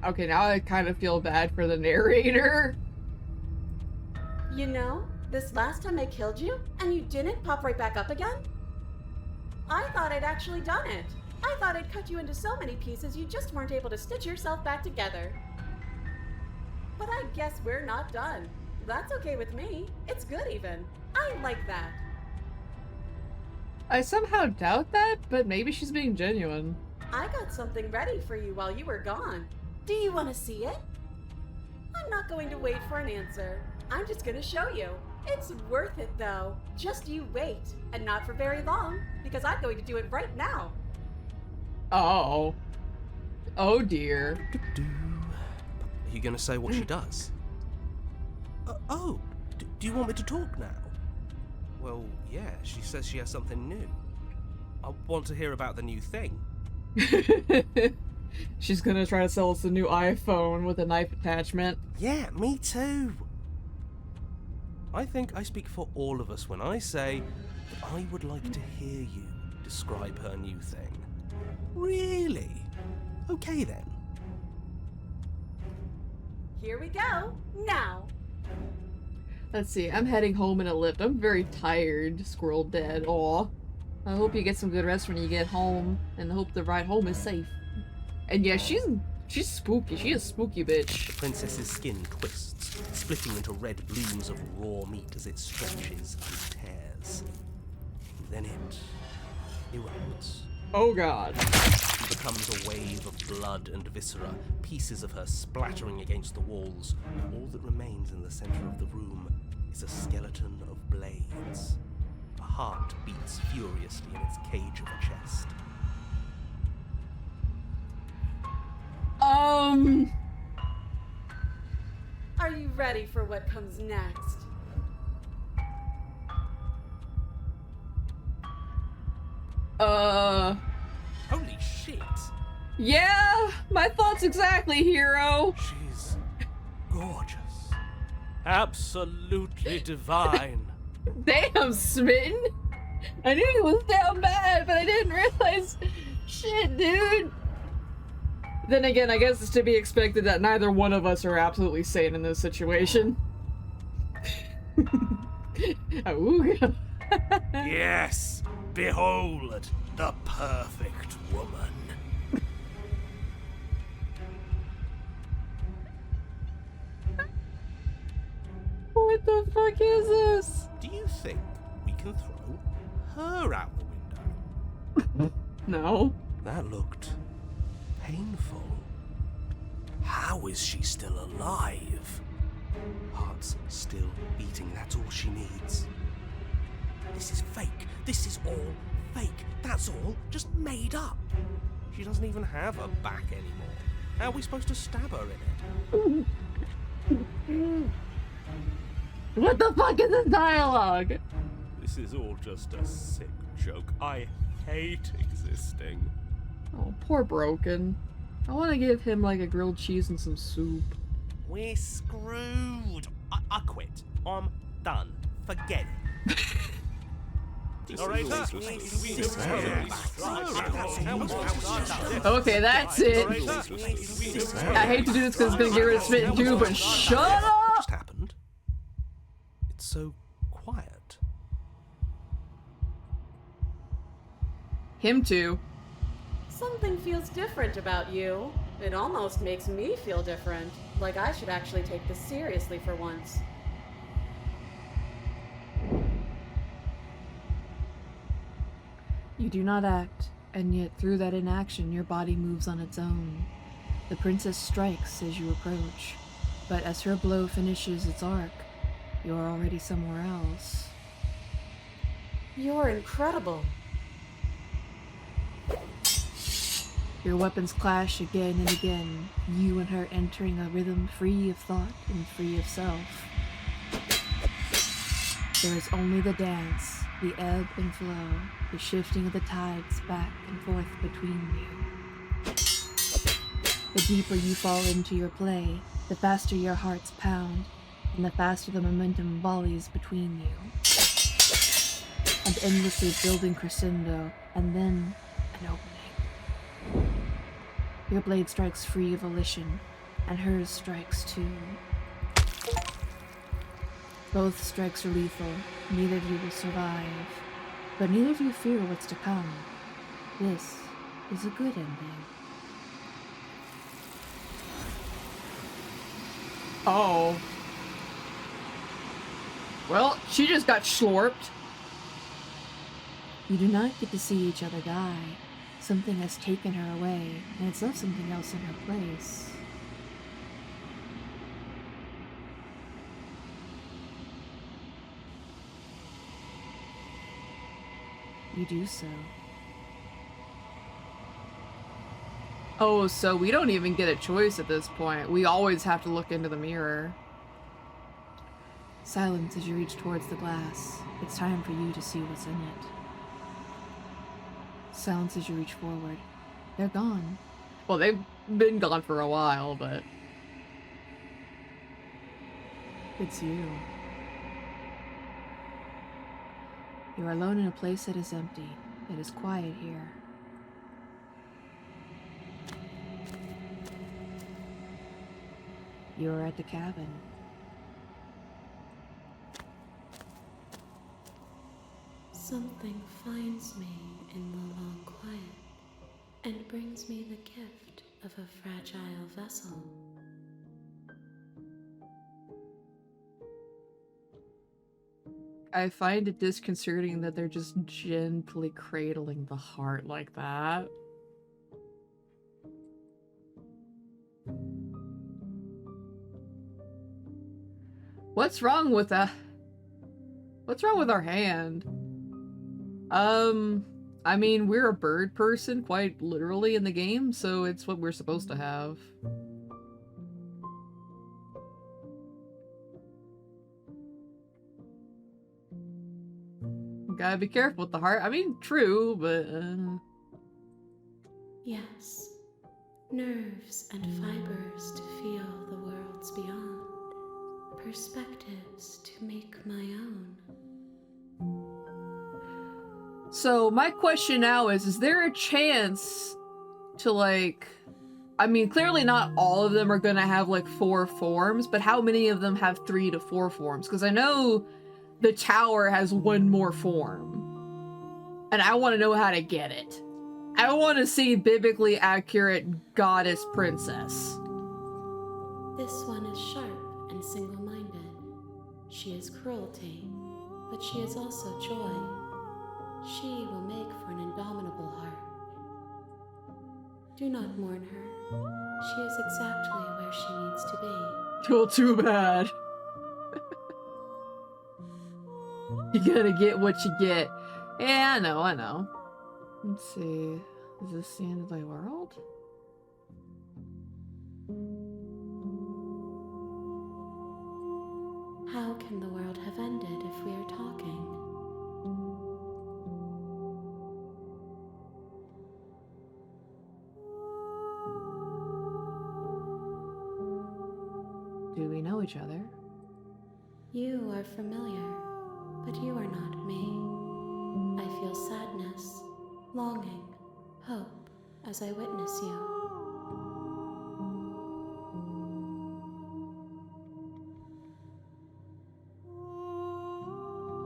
Okay, now I kind of feel bad for the narrator. You know, this last time I killed you, and you didn't pop right back up again? I thought I'd actually done it. I thought I'd cut you into so many pieces you just weren't able to stitch yourself back together. But I guess we're not done. That's okay with me. It's good even. I like that. I somehow doubt that, but maybe she's being genuine. I got something ready for you while you were gone. Do you want to see it? I'm not going to wait for an answer. I'm just going to show you. It's worth it though. Just you wait. And not for very long, because I'm going to do it right now. Oh. Oh dear. Are you gonna say what she does? Do you want me to talk now? Well, yeah, she says she has something new. I want to hear about the new thing. She's gonna try to sell us a new iPhone with a knife attachment. Yeah, me too. I think I speak for all of us when I say that I would like to hear you describe her new thing. Really? Okay then. Here we go. Now. Let's see, I'm heading home in a lift. I'm very tired, squirrel dead. Aw. I hope you get some good rest when you get home, and I hope the ride home is safe. And yeah, she's spooky. She is a spooky bitch. The princess's skin twists, splitting into red blooms of raw meat as it stretches and tears. Then it erupts. Oh god. She becomes a wave of blood and viscera, pieces of her splattering against the walls. All that remains in the center of the room is a skeleton of blades. A heart beats furiously in its cage of a chest. Are you ready for what comes next? Holy shit! Yeah, my thoughts exactly, hero. She's gorgeous. Absolutely divine. Damn, smitten. I knew it was down bad, but I didn't realize. Shit, dude. Then again, I guess it's to be expected that neither one of us are absolutely sane in this situation. Ooh. Yes, behold the perfect woman. What the fuck is this? Do you think we can throw her out the window? No. That looked painful. How is she still alive? Heart's still beating, that's all she needs. This is fake. This is all fake. That's all just made up. She doesn't even have a back anymore. How are we supposed to stab her in it? What the fuck is this dialogue? This is all just a sick joke. I hate existing. Oh, poor Broken. I want to give him like a grilled cheese and some soup. We're screwed. I quit. I'm done. Forget it. Alright, Okay, that's it. I hate to do this because it's gonna get rid of Spit and Dew, but shut up! Just happened. It's so quiet. Him too. Something feels different about you. It almost makes me feel different. Like I should actually take this seriously for once. You do not act, and yet through that inaction your body moves on its own. The princess strikes as you approach, but as her blow finishes its arc, you are already somewhere else. You're incredible. Your weapons clash again and again, you and her entering a rhythm free of thought and free of self. There is only the dance, the ebb and flow, the shifting of the tides back and forth between you. The deeper you fall into your play, the faster your hearts pound, and the faster the momentum volleys between you. An endlessly building crescendo, and then an opening. Your blade strikes free of volition, and hers strikes too. Both strikes are lethal, neither of you will survive, but neither of you fear what's to come. This is a good ending. Oh. Well, she just got slurped. You do not get to see each other die. Something has taken her away, and it's left something else in her place. You do so. Oh, so we don't even get a choice at this point. We always have to look into the mirror. Silence as you reach towards the glass. It's time for you to see what's in it. Silence as you reach forward. They're gone. Well, they've been gone for a while, but... it's you. You are alone in a place that is empty. It is quiet here. You are at the cabin. Something finds me in the long quiet and brings me the gift of a fragile vessel. I find it disconcerting that they're just gently cradling the heart like that. What's wrong with what's wrong with our hand? I mean, we're a bird person, quite literally, in the game, so it's what we're supposed to have. Gotta be careful with the heart. I mean, true, but... Yes, nerves and fibers to feel the worlds beyond, perspectives to make my own. So my question now is there a chance to, like... I mean, clearly not all of them are gonna have, like, 4 forms, but how many of them have 3 to 4 forms? Because I know the tower has 1 more form. And I want to know how to get it. I want to see biblically accurate goddess princess. This one is sharp and single-minded. She is cruelty, but she is also joy. She will make for an indomitable heart. Do not mourn her. She is exactly where she needs to be. Well, too bad. You gotta get what you get. Yeah, I know. Let's see. Is this the end of the world? How can the world have ended if we are talking? Do we know each other? You are familiar, but you are not me. I feel sadness, longing, hope as I witness you.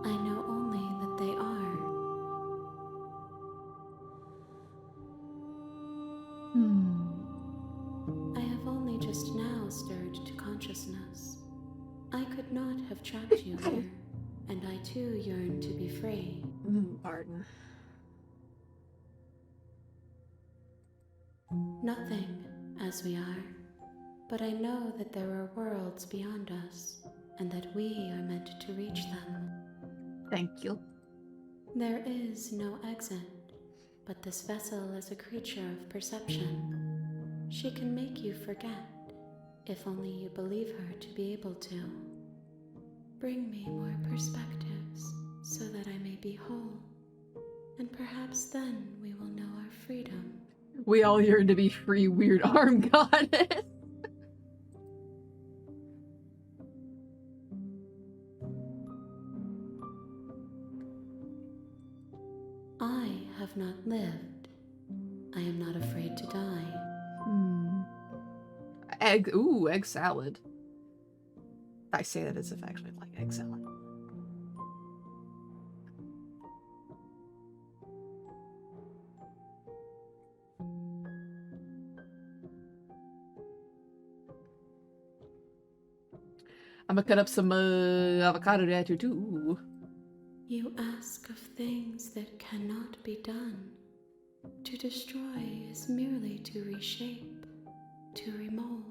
I know only that they are. I have only just now stirred to consciousness. I could not have trapped you here, and I too yearn to be free. Pardon. Nothing, as we are, but I know that there are worlds beyond us, and that we are meant to reach them. Thank you. There is no exit, but this vessel is a creature of perception. She can make you forget, if only you believe her to be able to. Bring me more perspectives, so that I may be whole, and perhaps then we will know our freedom. We all yearn to be free, weird arm goddess. I have not lived. I am not afraid to die. Egg salad. I say that as if I actually like egg salad. I'm gonna cut up some avocado there too. You ask of things that cannot be done. To destroy is merely to reshape, to remold.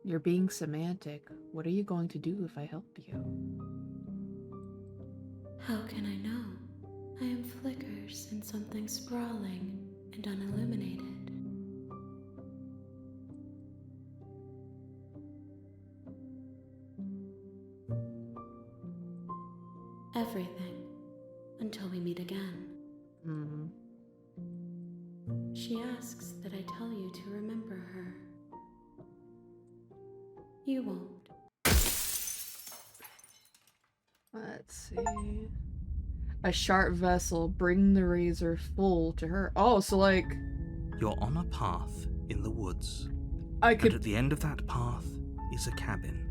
You're being semantic. What are you going to do if I help you? How can I know? I am flickers in something sprawling and unilluminated. Everything, until we meet again. She asks that I tell you to remember her. You won't. Let's see. A sharp vessel, bring the razor full to her. Oh, so like... You're on a path in the woods. I And could... at the end of that path is a cabin.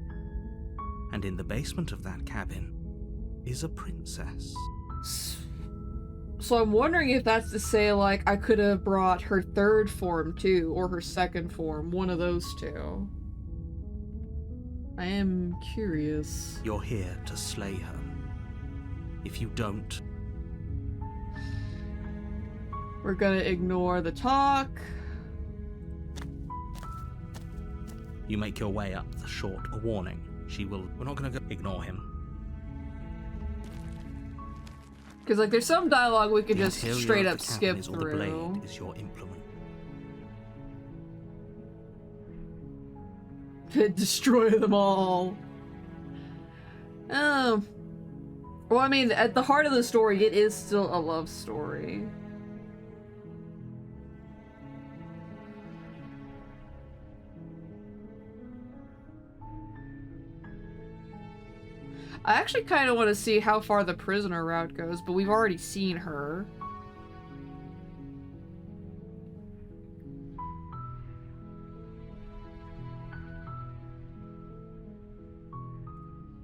And in the basement of that cabin is a princess. So I'm wondering if that's to say, like, I could have brought her third form too, or her second form, one of those two. I am curious. You're here to slay her. If you don't, We're gonna ignore the talk. you make your way up the short. A warning. We're not gonna ignore him. Because, like, there's some dialogue we could The just interior straight of up the cabin skip is, or the through. blade is your implement. To destroy them all. Well, I mean, at the heart of the story, it is still a love story. I actually kind of want to see how far the prisoner route goes, but we've already seen her.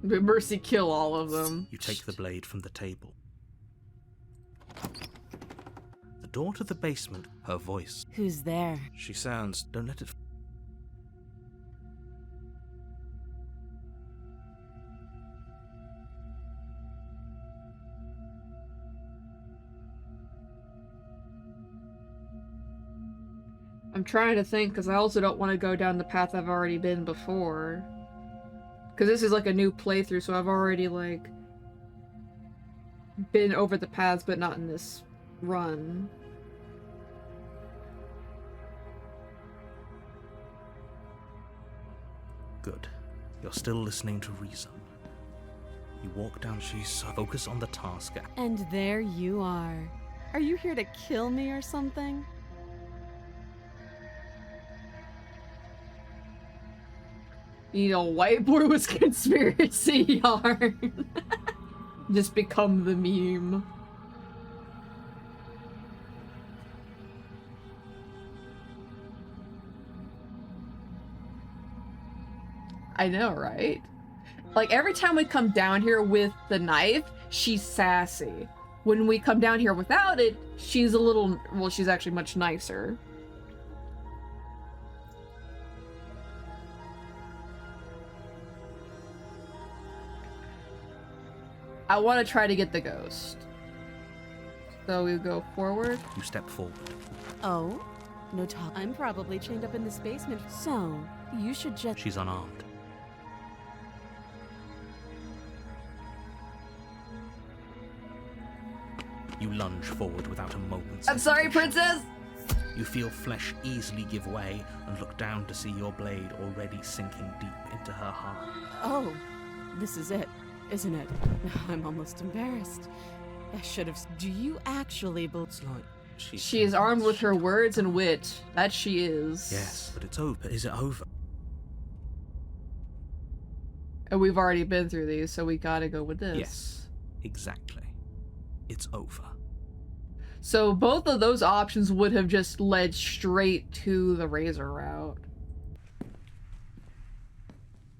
But mercy kill all of them. You take the blade from the table. The door to the basement, her voice. Who's there? She sounds, don't let it... I'm trying to think, because I also don't want to go down the path I've already been before. Because this is like a new playthrough, so I've already like been over the paths, but not in this run. Good. You're still listening to reason. You walk down, focus on the task. And there you are. Are you here to kill me or something? You know, whiteboard was conspiracy yarn. Just become the meme. I know, right? Like, every time we come down here with the knife, she's sassy. When we come down here without it, she's a little... well, she's actually much nicer. I want to try to get the ghost. So we go forward. You step forward. Oh? No talk. I'm probably chained up in this basement, so you should just... She's unarmed. You lunge forward without a moment's I'm sorry, hesitation. princess! You feel flesh easily give way and look down to see your blade already sinking deep into her heart. Oh, this is it, isn't it? I'm almost embarrassed. I should have... Do you actually believe... It's like She is armed with her words and wit. That she is. Yes, but it's over. Is it over? And we've already been through these, so we gotta go with this. Yes, exactly. It's over. So both of those options would have just led straight to the razor route.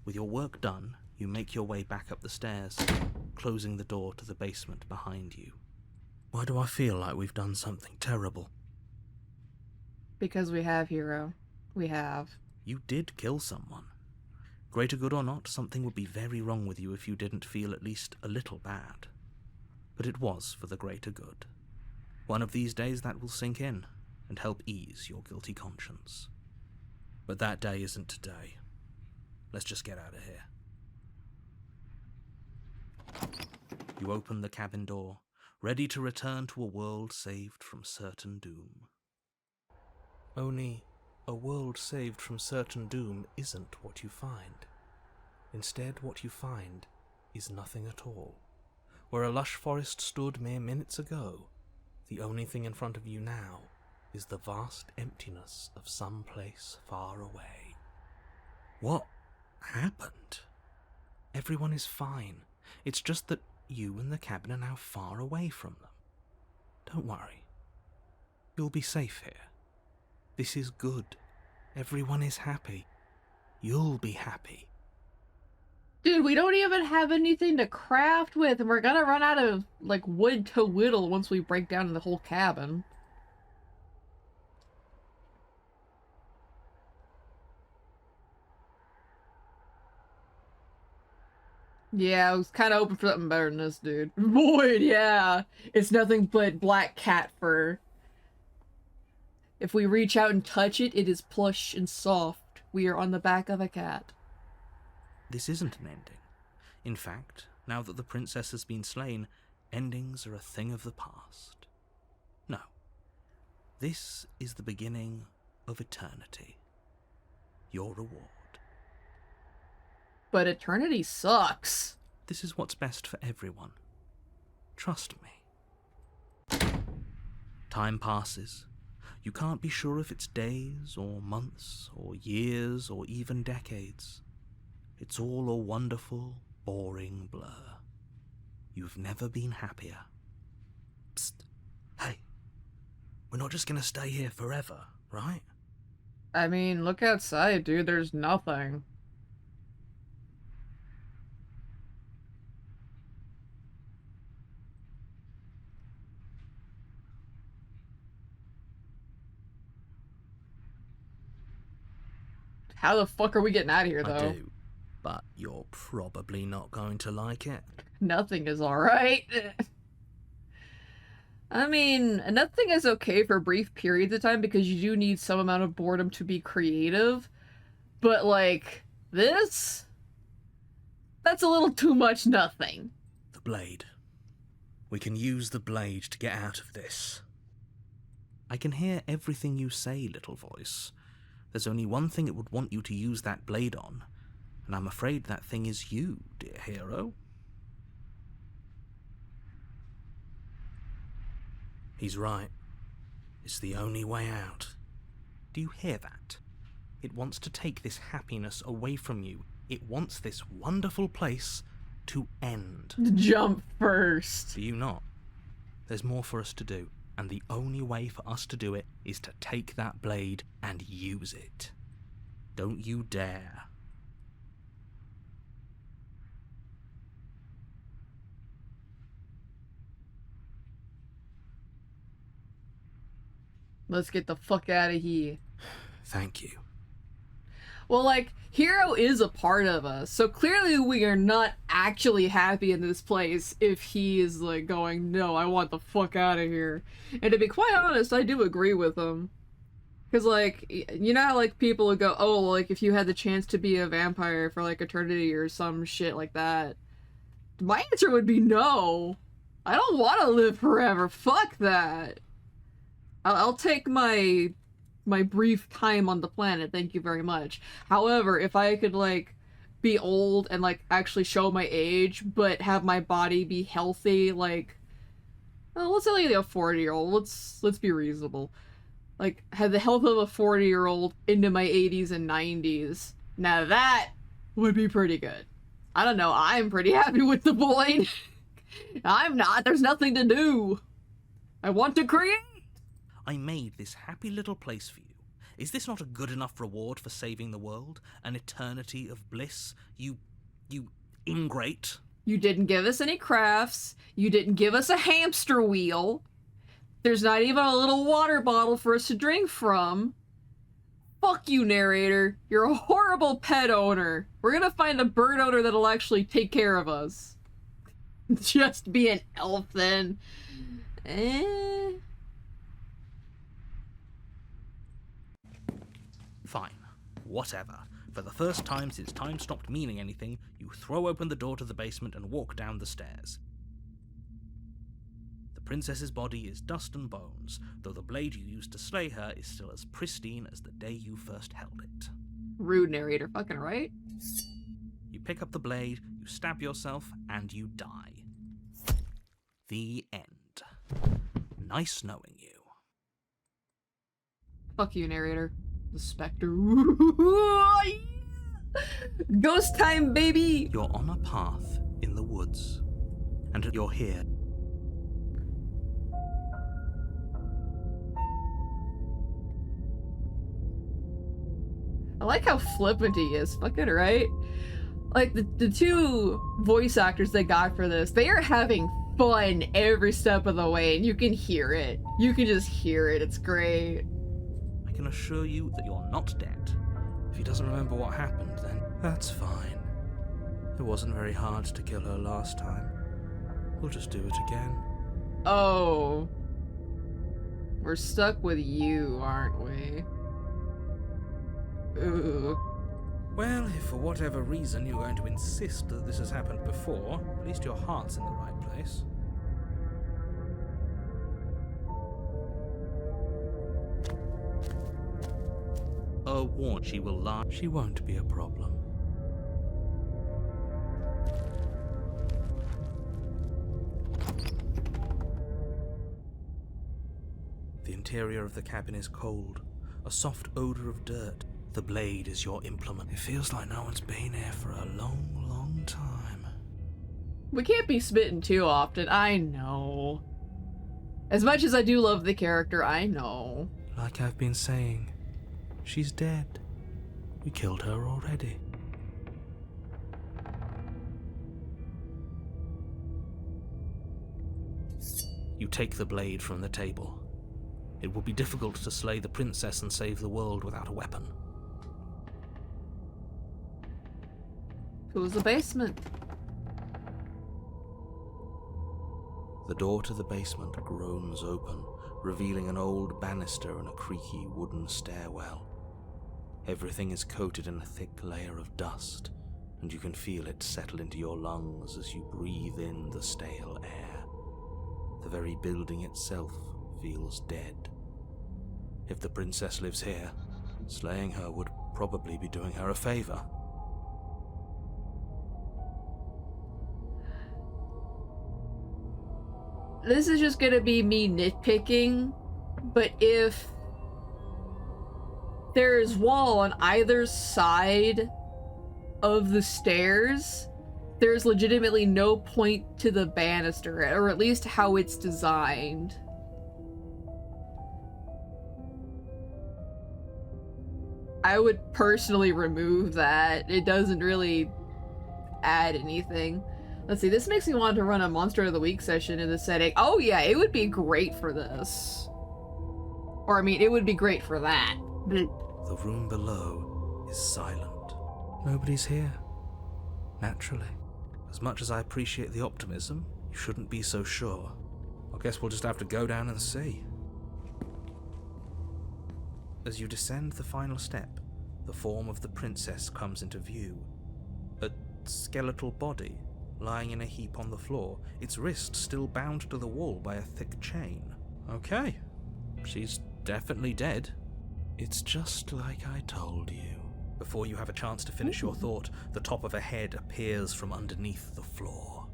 With your work done, you make your way back up the stairs, closing the door to the basement behind you. Why do I feel like we've done something terrible? Because we have, hero. We have. You did kill someone. Greater good or not, something would be very wrong with you if you didn't feel at least a little bad. But it was for the greater good. One of these days that will sink in and help ease your guilty conscience. But that day isn't today. Let's just get out of here. You open the cabin door, ready to return to a world saved from certain doom. Only, a world saved from certain doom isn't what you find. Instead, what you find is nothing at all. Where a lush forest stood mere minutes ago, the only thing in front of you now is the vast emptiness of some place far away. What happened? Everyone is fine. It's just that you and the cabin are now far away from them. Don't worry. You'll be safe here. This is good. Everyone is happy. You'll be happy. Dude, we don't even have anything to craft with, and we're gonna run out of, like, wood to whittle once we break down the whole cabin. Yeah, I was kind of hoping for something better than this, dude. Void, yeah! It's nothing but black cat fur. If we reach out and touch it, it is plush and soft. We are on the back of a cat. This isn't an ending. In fact, now that the princess has been slain, endings are a thing of the past. No. This is the beginning of eternity. Your reward. But eternity sucks. This is what's best for everyone. Trust me. Time passes. You can't be sure if it's days, or months, or years, or even decades. It's all a wonderful, boring blur. You've never been happier. Psst. Hey. We're not just gonna stay here forever, right? I mean, look outside, dude. There's nothing. How the fuck are we getting out of here, though? I do. But you're probably not going to like it. Nothing is alright. I mean, nothing is okay for brief periods of time because you do need some amount of boredom to be creative. But, like, this? That's a little too much nothing. The blade. We can use the blade to get out of this. I can hear everything you say, little voice. There's only one thing it would want you to use that blade on, and I'm afraid that thing is you, dear hero. He's right. It's the only way out. Do you hear that? It wants to take this happiness away from you. It wants this wonderful place to end. Jump first. Do you not? There's more for us to do, and the only way for us to do it is to take that blade and use it. Don't you dare. Let's get the fuck out of here. Thank you. Well, like, Hero is a part of us, so clearly we are not actually happy in this place if he is, like, going, no, I want the fuck out of here. And to be quite honest, I do agree with him. Because, like, you know how, like, people would go, oh, like, if you had the chance to be a vampire for, like, eternity or some shit like that. My answer would be no. I don't want to live forever. Fuck that. I'll take my brief time on the planet, thank you very much. However, if I could, like, be old and, like, actually show my age, but have my body be healthy, like, well, let's say, like, a 40-year-old, let's be reasonable. Like, have the health of a 40-year-old into my 80s and 90s. Now that would be pretty good. I don't know, I'm pretty happy with the void. I'm not, there's nothing to do. I want to create. I made this happy little place for you. Is this not a good enough reward for saving the world? An eternity of bliss? You ingrate? You didn't give us any crafts. You didn't give us a hamster wheel. There's not even a little water bottle for us to drink from. Fuck you, narrator. You're a horrible pet owner. We're gonna find a bird owner that'll actually take care of us. Just be an elf then. Fine. Whatever. For the first time since time stopped meaning anything, you throw open the door to the basement and walk down the stairs. The princess's body is dust and bones, though the blade you used to slay her is still as pristine as the day you first held it. Rude narrator, fucking right? You pick up the blade, you stab yourself, and you die. The end. Nice knowing you. Fuck you, narrator. The specter. Ghost time, baby! You're on a path in the woods, and you're here. I like how flippant he is, fucking right? Like, the two voice actors they got for this, they are having fun every step of the way, and you can hear it. You can just hear it, it's great. I can assure you that you're not dead. If he doesn't remember what happened, then that's fine. It wasn't very hard to kill her last time. We'll just do it again. Oh. We're stuck with you, aren't we? Ooh. Well, if for whatever reason you're going to insist that this has happened before, at least your heart's in the right place. Warn she will lie. She won't be a problem. The interior of the cabin is cold, a soft odor of dirt. The blade is your implement. It feels like no one's been here for a long, long time. We can't be spitting too often, I know. As much as I do love the character, I know. Like I've been saying, she's dead. We killed her already. You take the blade from the table. It would be difficult to slay the princess and save the world without a weapon. Who's the basement? The door to the basement groans open, revealing an old banister and a creaky wooden stairwell. Everything is coated in a thick layer of dust, and you can feel it settle into your lungs as you breathe in the stale air. The very building itself feels dead. If the princess lives here, slaying her would probably be doing her a favor. This is just gonna be me nitpicking, but if there's wall on either side of the stairs, there's legitimately no point to the banister, or at least how it's designed. I would personally remove that. It doesn't really add anything. Let's see, this makes me want to run a Monster of the Week session in this setting. Oh yeah, it would be great for this. Or I mean, it would be great for that. The room below is silent. Nobody's here. Naturally. As much as I appreciate the optimism, you shouldn't be so sure. I guess we'll just have to go down and see. As you descend the final step, the form of the princess comes into view. A skeletal body, lying in a heap on the floor, its wrist still bound to the wall by a thick chain. Okay, she's definitely dead. It's just like I told you. Before you have a chance to finish your thought, the top of a head appears from underneath the floor.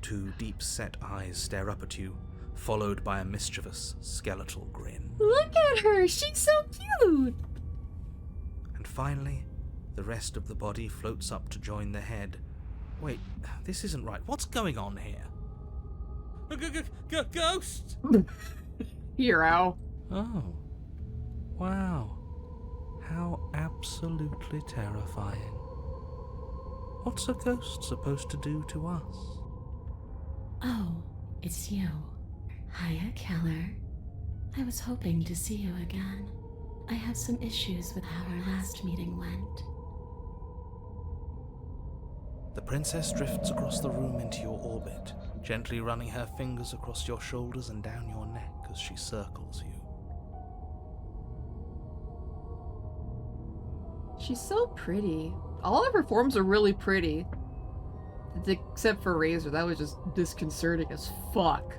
Two deep-set eyes stare up at you, followed by a mischievous, skeletal grin. Look at her! She's so cute! And finally, the rest of the body floats up to join the head. Wait, this isn't right. What's going on here? Ghost! Hero. Oh. Wow. How absolutely terrifying. What's a ghost supposed to do to us? Oh, it's you. Hiya, Keller. I was hoping to see you again. I have some issues with how our last meeting went. The princess drifts across the room into your orbit, gently running her fingers across your shoulders and down your neck as she circles you. She's so pretty. All of her forms are really pretty. Except for Razor, that was just disconcerting as fuck.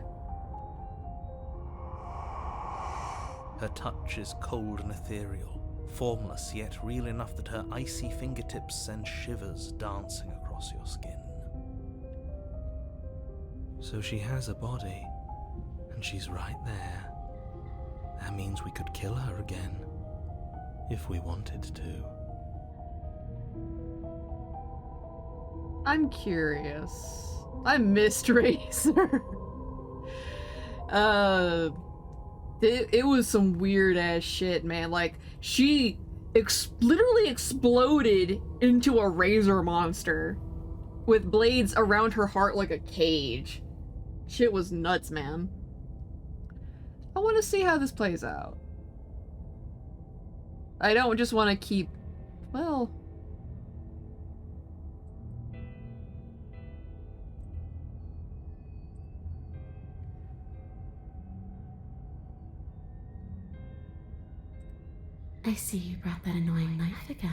Her touch is cold and ethereal, formless yet real enough that her icy fingertips send shivers dancing across your skin. So she has a body, and she's right there. That means we could kill her again, if we wanted to. I'm curious. I missed Razor. It was some weird ass shit, man. Like, she literally exploded into a razor monster with blades around her heart like a cage. Shit was nuts, man. I want to see how this plays out. I don't just want to keep, well... I see you brought that annoying knife again.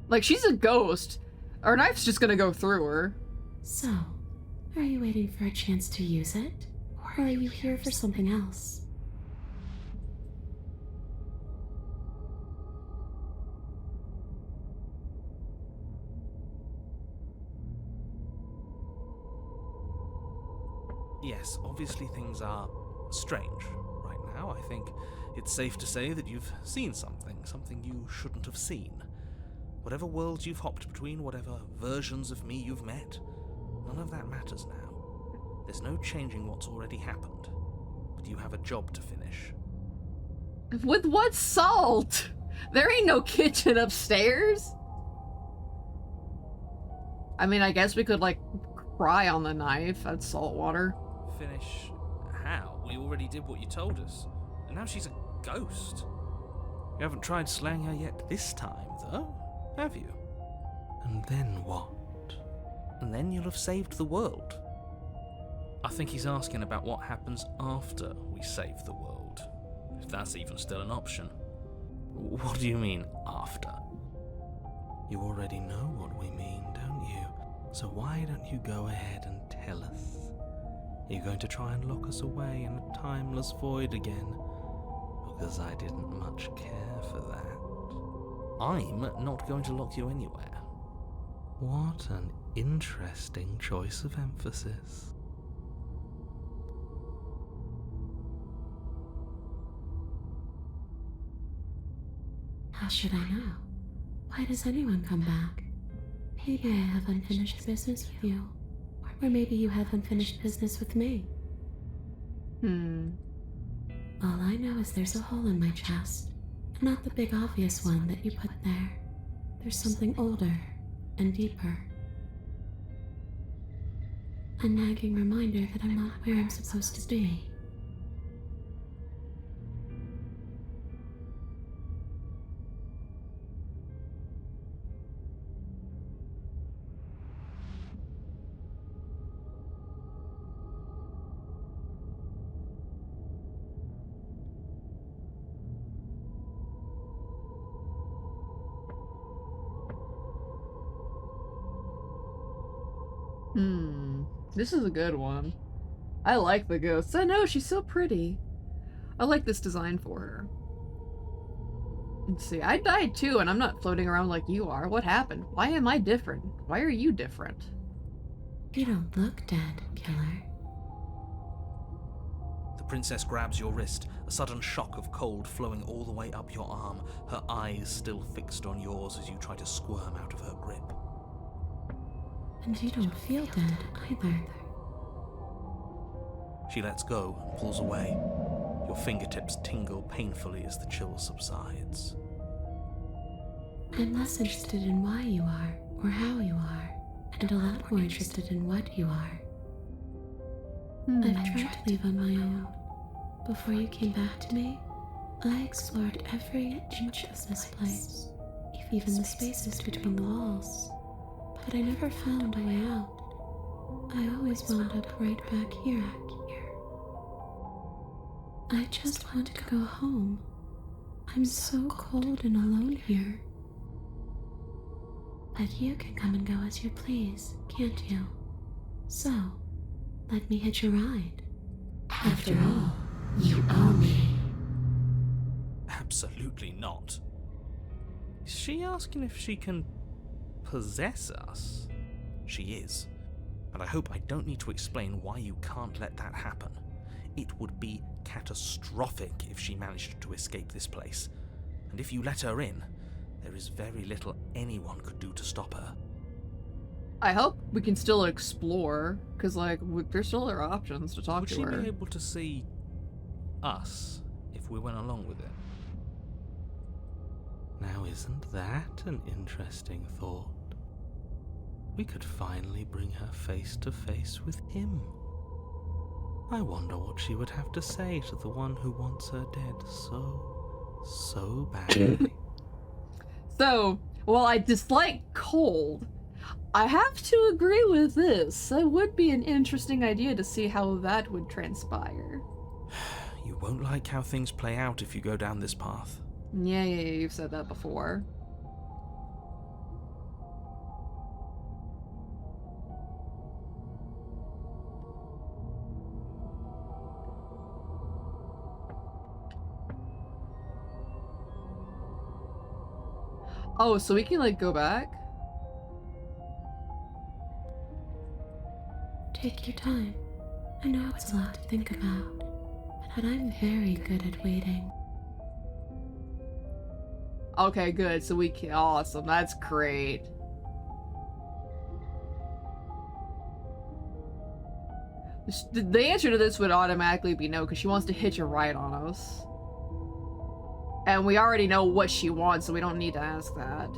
Like, she's a ghost. Our knife's just gonna go through her. So, are you waiting for a chance to use it? Or are you here for something else? Yes, obviously things are strange right now. I think it's safe to say that you've seen something you shouldn't have seen. Whatever worlds you've hopped between, whatever versions of me you've met, none of that matters now. There's no changing what's already happened, but you have a job to finish. With what salt? There ain't no kitchen upstairs. I mean, I guess we could, like, cry on the knife. That's salt water. Finish? How? We already did what you told us. And now she's a ghost. You haven't tried slaying her yet this time, though, have you? And then what? And then you'll have saved the world. I think he's asking about what happens after we save the world. If that's even still an option. What do you mean, after? You already know what we mean, don't you? So why don't you go ahead and tell us? Are you going to try and lock us away in a timeless void again? Because I didn't much care for that. I'm not going to lock you anywhere. What an interesting choice of emphasis. How should I know? Why does anyone come back? Maybe I have unfinished business with you. Or maybe you have unfinished business with me. All I know is there's a hole in my chest. And not the big obvious one that you put there. There's something older and deeper. A nagging reminder that I'm not where I'm supposed to be. This is a good one. I like the ghosts. I know, she's so pretty. I like this design for her. Let's see, I died too, and I'm not floating around like you are. What happened? Why am I different? Why are you different? You don't look dead, killer. The princess grabs your wrist, a sudden shock of cold flowing all the way up your arm, her eyes still fixed on yours as you try to squirm out of her grip. And you don't feel dead either. She lets go and pulls away. Your fingertips tingle painfully as the chill subsides. I'm less interested in why you are, or how you are, and a lot more interested in what you are. I've tried to leave on my own. Before you came back to me, I explored every inch of this place, even the spaces between the walls. But I never found a way out. I always wound up right back here. I just want to go home. I'm so cold and alone here. But you can come and go as you please, can't you? So, let me hitch a ride. After all, you owe me. Absolutely not. Is she asking if she can possess us? She is. And I hope I don't need to explain why you can't let that happen. It would be catastrophic if she managed to escape this place. And if you let her in, there is very little anyone could do to stop her. I hope we can still explore, because, like, there's still other options to talk Would to she her. be able to see us if we went along with it? Now, isn't that an interesting thought? We could finally bring her face to face with him. I wonder what she would have to say to the one who wants her dead so badly. So, while I dislike cold, I have to agree with this. It would be an interesting idea to see how that would transpire. You won't like how things play out if you go down this path. Yeah, you've said that before. Oh, so we can, like, go back? Take your time. I know it's a lot to think about, but I'm very good at waiting. Okay, good. So we can. Awesome. That's great. The answer to this would automatically be no, because she wants to hitch a ride on us. And we already know what she wants, so we don't need to ask that.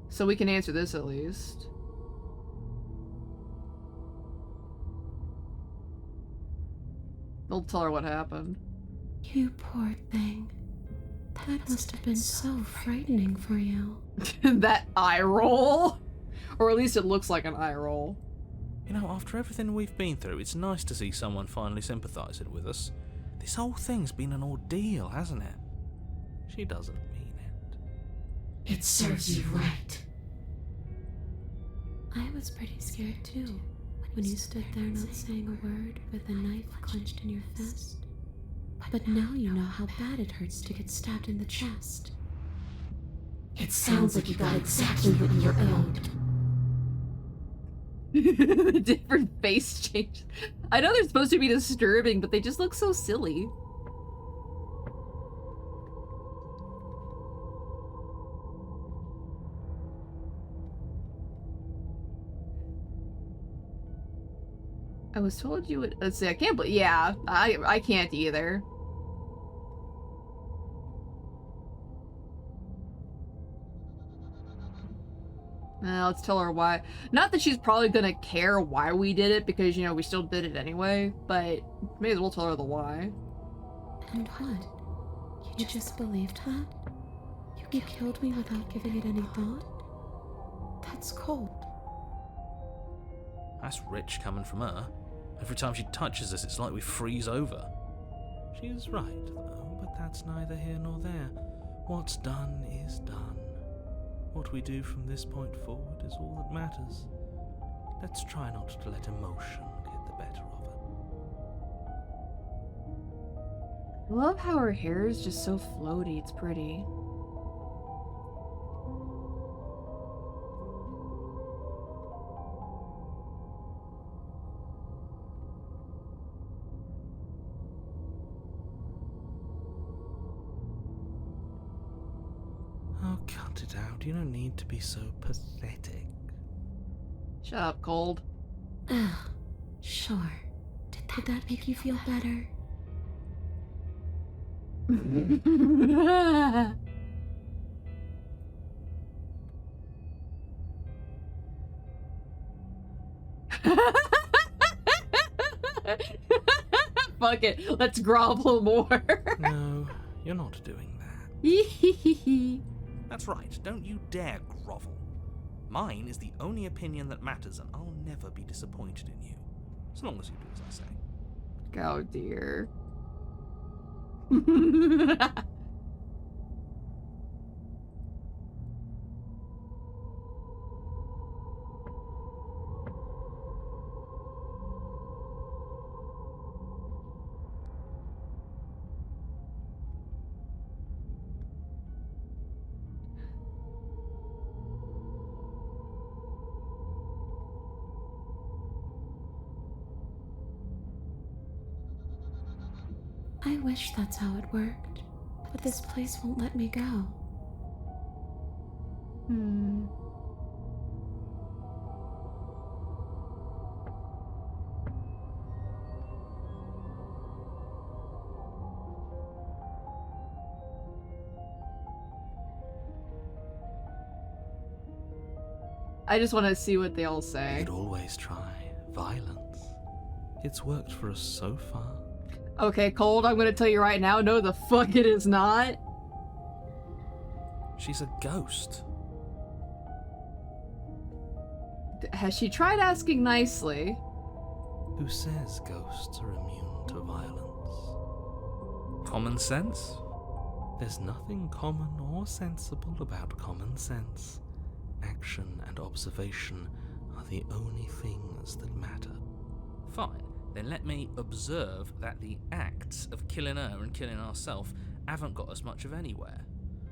So we can answer this at least. They'll tell her what happened. You poor thing. That must have been so frightening for you. That eye roll! Or at least it looks like an eye roll. You know, after everything we've been through, it's nice to see someone finally sympathising with us. This whole thing's been an ordeal, hasn't it? She doesn't mean it. It serves you right. I was pretty scared too, when you stood there not saying a word with a knife clenched in your fist. But now you know how bad it hurts to get stabbed in the chest. It sounds like you got exactly what you were owed. The different face changes. I know they're supposed to be disturbing, but they just look so silly. I was told you would. Let's see. I can't believe. Yeah, I can't either. Let's tell her why. Not that she's probably gonna care why we did it, because, you know, we still did it anyway, but may as well tell her the why. And what? You just believed that? You killed me without giving it any thought? That's cold. That's rich coming from her. Every time she touches us, it's like we freeze over. She's right, though, but that's neither here nor there. What's done is done. What we do from this point forward is all that matters. Let's try not to let emotion get the better of it. I love how her hair is just so floaty. It's pretty. Oh, cut it out. You don't need to be so pathetic. Shut up, Cold. Ugh, sure. Did that make you feel better? Fuck it. Let's grovel more. No, you're not doing that. That's right, don't you dare grovel. Mine is the only opinion that matters, and I'll never be disappointed in you. As long as you do as I say. Oh dear. I wish that's how it worked, but this place won't let me go. Hmm. I just want to see what they all say. We'd always try violence. It's worked for us so far. Okay, Cold, I'm gonna tell you right now, no the fuck it is not. She's a ghost. Has she tried asking nicely? Who says ghosts are immune to violence? Common sense? There's nothing common or sensible about common sense. Action and observation are the only things that matter. Fine, then let me observe that the acts of killing her and killing ourselves haven't got us much of anywhere.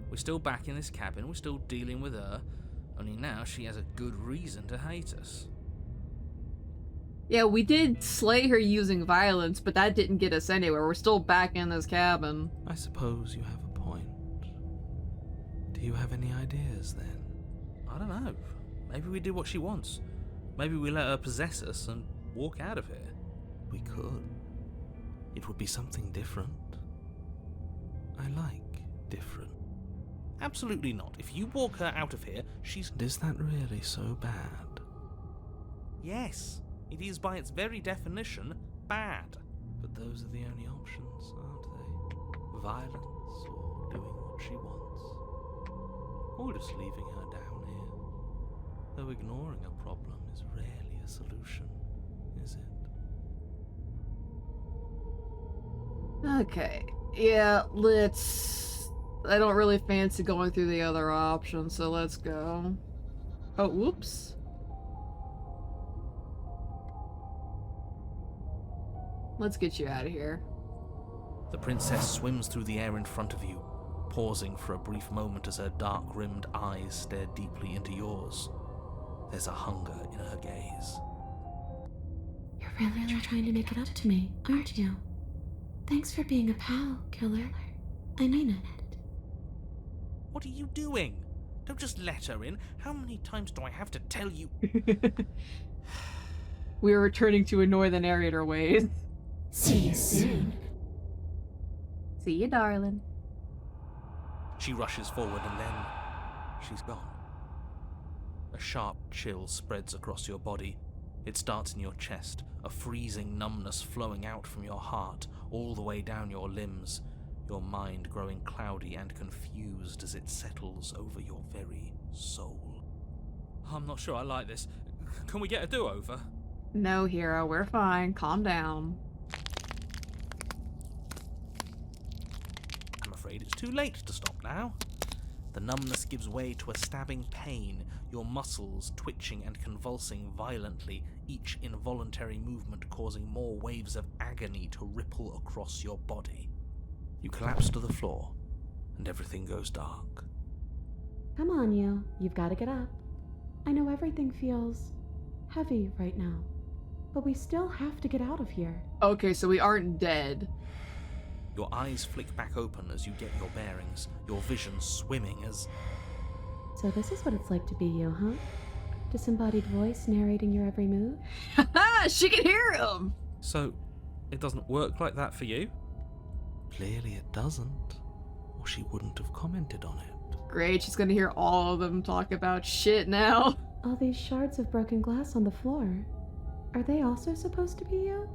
We're still back in this cabin, we're still dealing with her, only now she has a good reason to hate us. Yeah, we did slay her using violence, but that didn't get us anywhere. We're still back in this cabin. I suppose you have a point. Do you have any ideas then? I don't know. Maybe we do what she wants. Maybe we let her possess us and walk out of here. We could. It would be something different. I like different. Absolutely not. If you walk her out of here, she's... Is that really so bad? Yes. It is by its very definition bad. But those are the only options, aren't they? Violence or doing what she wants. Or just leaving her down here. Though ignoring a problem is rarely a solution, is it? Okay. Yeah, let's... I don't really fancy going through the other options, so let's go. Oh, whoops. Let's get you out of here. The princess swims through the air in front of you, pausing for a brief moment as her dark-rimmed eyes stare deeply into yours. There's a hunger in her gaze. You're really trying to make it up to me, aren't you? Thanks for being a pal, killer. I mean it. What are you doing? Don't just let her in. How many times do I have to tell you? We are returning to a northern narrator ways. See you soon. See you, darling. She rushes forward and then she's gone. A sharp chill spreads across your body. It starts in your chest, a freezing numbness flowing out from your heart all the way down your limbs, your mind growing cloudy and confused as it settles over your very soul. I'm not sure I like this. Can we get a do-over? No, hero, we're fine. Calm down. I'm afraid it's too late to stop now. The numbness gives way to a stabbing pain, your muscles twitching and convulsing violently, each involuntary movement causing more waves of agony to ripple across your body. You collapse to the floor, and everything goes dark. Come on, you. You've got to get up. I know everything feels heavy right now, but we still have to get out of here. Okay, so we aren't dead. Your eyes flick back open as you get your bearings, your vision swimming as... So this is what it's like to be you, huh? Disembodied voice narrating your every move? Haha, she can hear him! So, it doesn't work like that for you? Clearly it doesn't, or she wouldn't have commented on it. Great, she's gonna hear all of them talk about shit now. All these shards of broken glass on the floor. Are they also supposed to be you?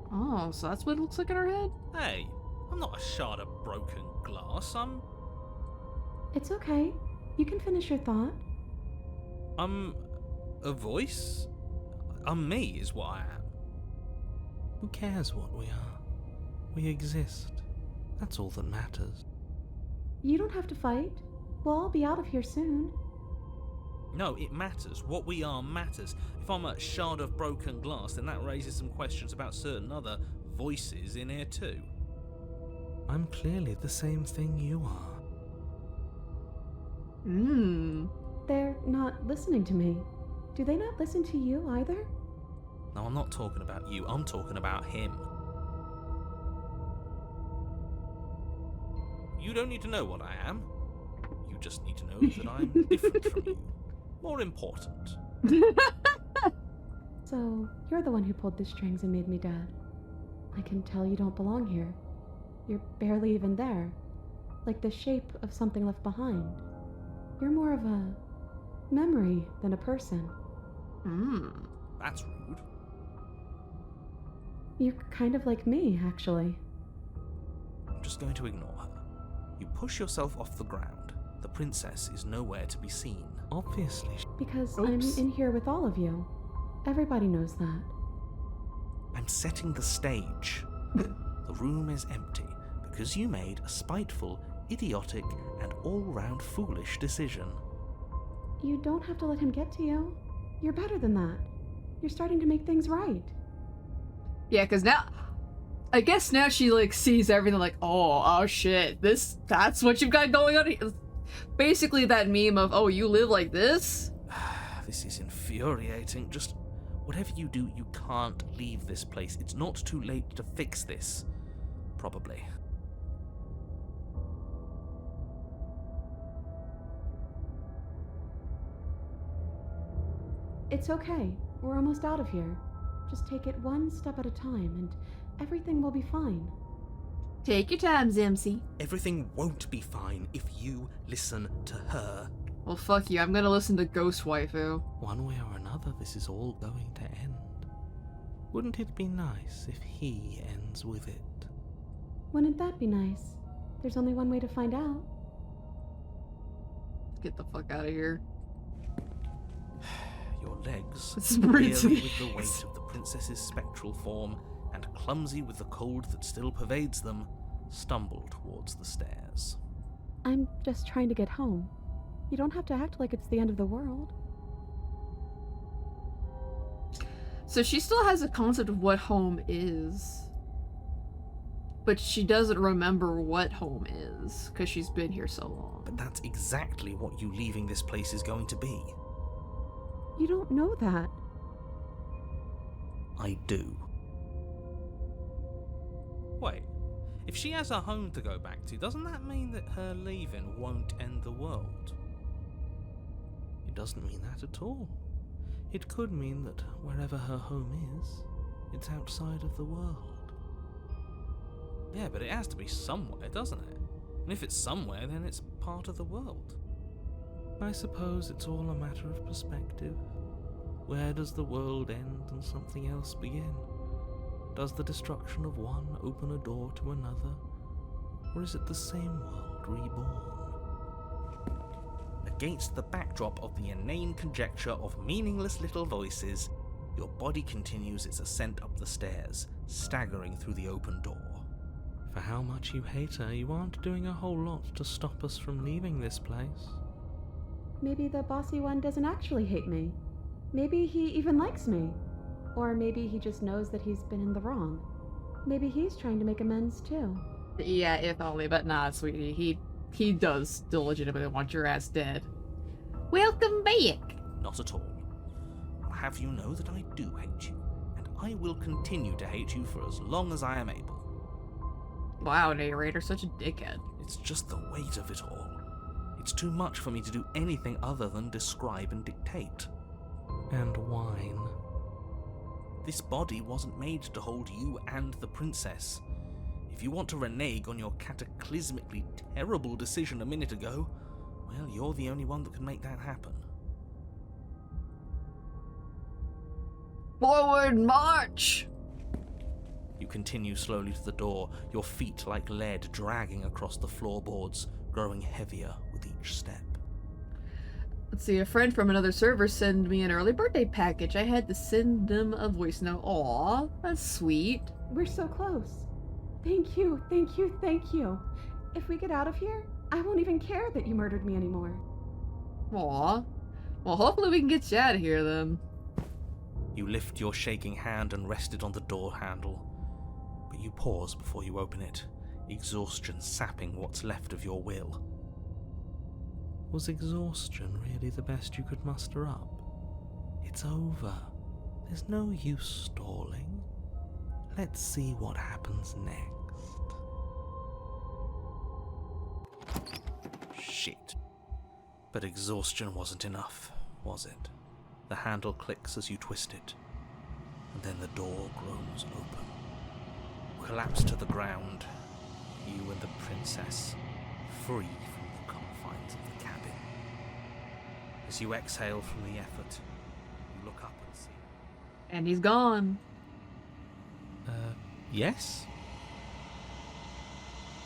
Oh, so that's what it looks like in her head? Hey, I'm not a shard of broken glass, I'm It's okay. You can finish your thought. a voice? I'm me, is what I am. Who cares what we are? We exist. That's all that matters. You don't have to fight. We'll all be out of here soon. No, it matters. What we are matters. If I'm a shard of broken glass, then that raises some questions about certain other voices in here too. I'm clearly the same thing you are. They're not listening to me. Do they not listen to you either? No, I'm not talking about you. I'm talking about him. You don't need to know what I am. You just need to know that I'm different from you. More important. So, you're the one who pulled the strings and made me dead. I can tell you don't belong here. You're barely even there. Like the shape of something left behind. You're more of a memory than a person. That's rude. You're kind of like me, actually. I'm just going to ignore her. You push yourself off the ground. The princess is nowhere to be seen. Obviously. Because Oops. I'm in here with all of you. Everybody knows that. I'm setting the stage. The room is empty because you made a spiteful, idiotic, and all-round foolish decision. You don't have to let him get to you. You're better than that. You're starting to make things right. Yeah, because now... I guess now she, like, sees everything like, oh shit, that's what you've got going on here. Basically that meme of, oh, you live like this? This is infuriating. Just whatever you do, you can't leave this place. It's not too late to fix this. Probably. It's okay. We're almost out of here. Just take it one step at a time and everything will be fine. Take your time, Zemsy. Everything won't be fine if you listen to her. Well, fuck you. I'm gonna listen to Ghost Waifu. One way or another, this is all going to end. Wouldn't it be nice if he ends with it? Wouldn't that be nice? There's only one way to find out. Get the fuck out of here. Your legs, Sprint. weary with the weight of the princess's spectral form and, clumsy with the cold that still pervades them, stumble towards the stairs. I'm just trying to get home. You don't have to act like it's the end of the world. So she still has a concept of what home is. But she doesn't remember what home is, because she's been here so long. But that's exactly what you leaving this place is going to be. You don't know that. I do. Wait, if she has a home to go back to, doesn't that mean that her leaving won't end the world? It doesn't mean that at all. It could mean that wherever her home is, it's outside of the world. Yeah, but it has to be somewhere, doesn't it? And if it's somewhere, then it's part of the world. I suppose it's all a matter of perspective. Where does the world end and something else begin? Does the destruction of one open a door to another? Or is it the same world reborn? Against the backdrop of the inane conjecture of meaningless little voices, your body continues its ascent up the stairs, staggering through the open door. For how much you hate her, you aren't doing a whole lot to stop us from leaving this place. Maybe the bossy one doesn't actually hate me. Maybe he even likes me. Or maybe he just knows that he's been in the wrong. Maybe he's trying to make amends too. Yeah, if only, but nah, sweetie. He does still legitimately want your ass dead. Welcome back! Not at all. I'll have you know that I do hate you, and I will continue to hate you for as long as I am able. Wow, narrator, such a dickhead. It's just the weight of it all. It's too much for me to do anything other than describe and dictate. And whine. This body wasn't made to hold you and the princess. If you want to renege on your cataclysmically terrible decision a minute ago, well, you're the only one that can make that happen. Forward march! You continue slowly to the door, your feet like lead dragging across the floorboards, growing heavier with each step. Let's see, a friend from another server sent me an early birthday package. I had to send them a voice note. Aw, that's sweet. We're so close. Thank you, thank you, thank you. If we get out of here, I won't even care that you murdered me anymore. Aw. Well, hopefully we can get you out of here then. You lift your shaking hand and rest it on the door handle, but you pause before you open it, exhaustion sapping what's left of your will. Was exhaustion really the best you could muster up? It's over. There's no use stalling. Let's see what happens next. Shit. But exhaustion wasn't enough, was it? The handle clicks as you twist it, and then the door groans open. You collapse to the ground, you and the princess, free from the confines of the cabin. As you exhale from the effort, you look up and see. And he's gone. Yes?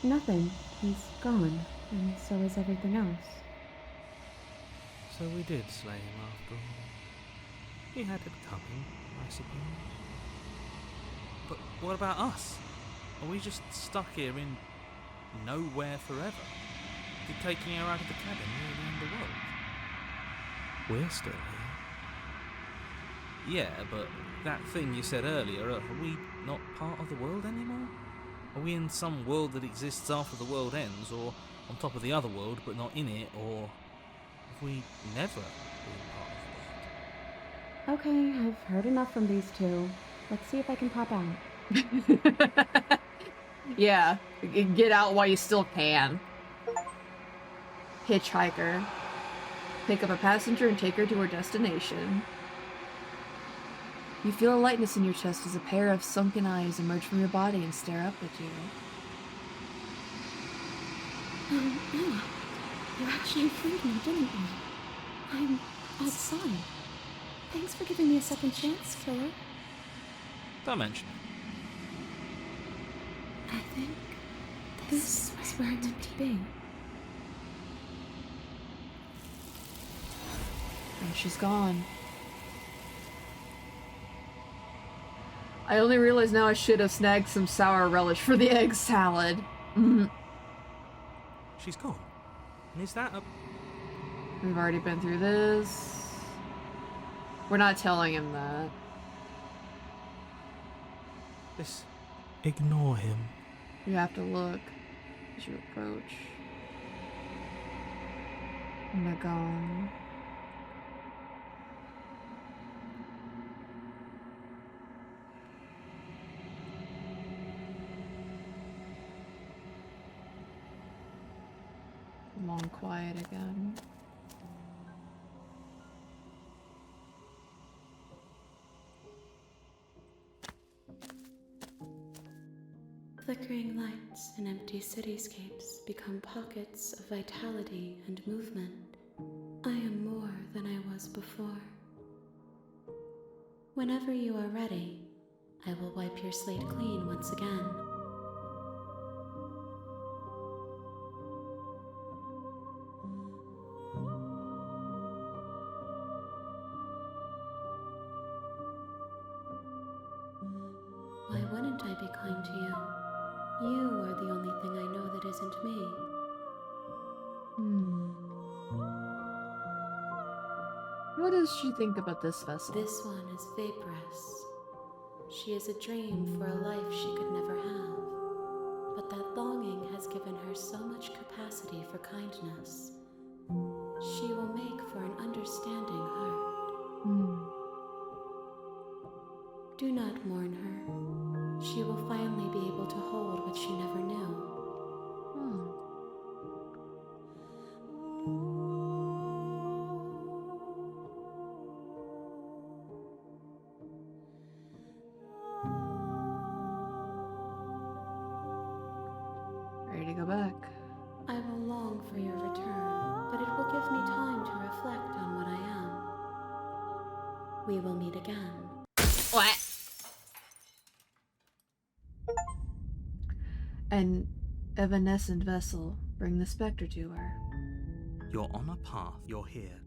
Nothing. He's gone, and so is everything else. So we did slay him after all. He had it coming, I suppose. But what about us? Are we just stuck here in nowhere forever? Did taking her out of the cabin really end the world? We're still here. Yeah, but that thing you said earlier, are we not part of the world anymore? Are we in some world that exists after the world ends, or on top of the other world but not in it, or have we never been part of the world? Okay, I've heard enough from these two. Let's see if I can pop out. Yeah, get out while you still can. Hitchhiker. Pick up a passenger and take her to her destination. You feel a lightness in your chest as a pair of sunken eyes emerge from your body and stare up at you. Emma, you actually freed me, didn't you? I'm outside. Thanks for giving me a second chance, killer. Don't mention it. I think this is where I'm meant to be. And she's gone. I only realize now I should have snagged some sour relish for the egg salad. She's gone. And is that a... We've already been through this. We're not telling him that. This... Ignore him. You have to look as you approach. And they're gone. Long quiet again. Flickering lights in empty cityscapes become pockets of vitality and movement. I am more than I was before. Whenever you are ready, I will wipe your slate clean once again. Why wouldn't I be kind to you? You are the only thing I know that isn't me. What does she think about this vessel? This one is vaporous. She is a dream for a life she could never have. But that longing has given her so much capacity for kindness. She will make for an understanding heart. Do not mourn her. She will finally be able to hold what she never knew. Ready to go back. I will long for your return, but it will give me time to reflect on what I am. We will meet again. What? An evanescent vessel. Bring the specter to her. You're on a path. You're here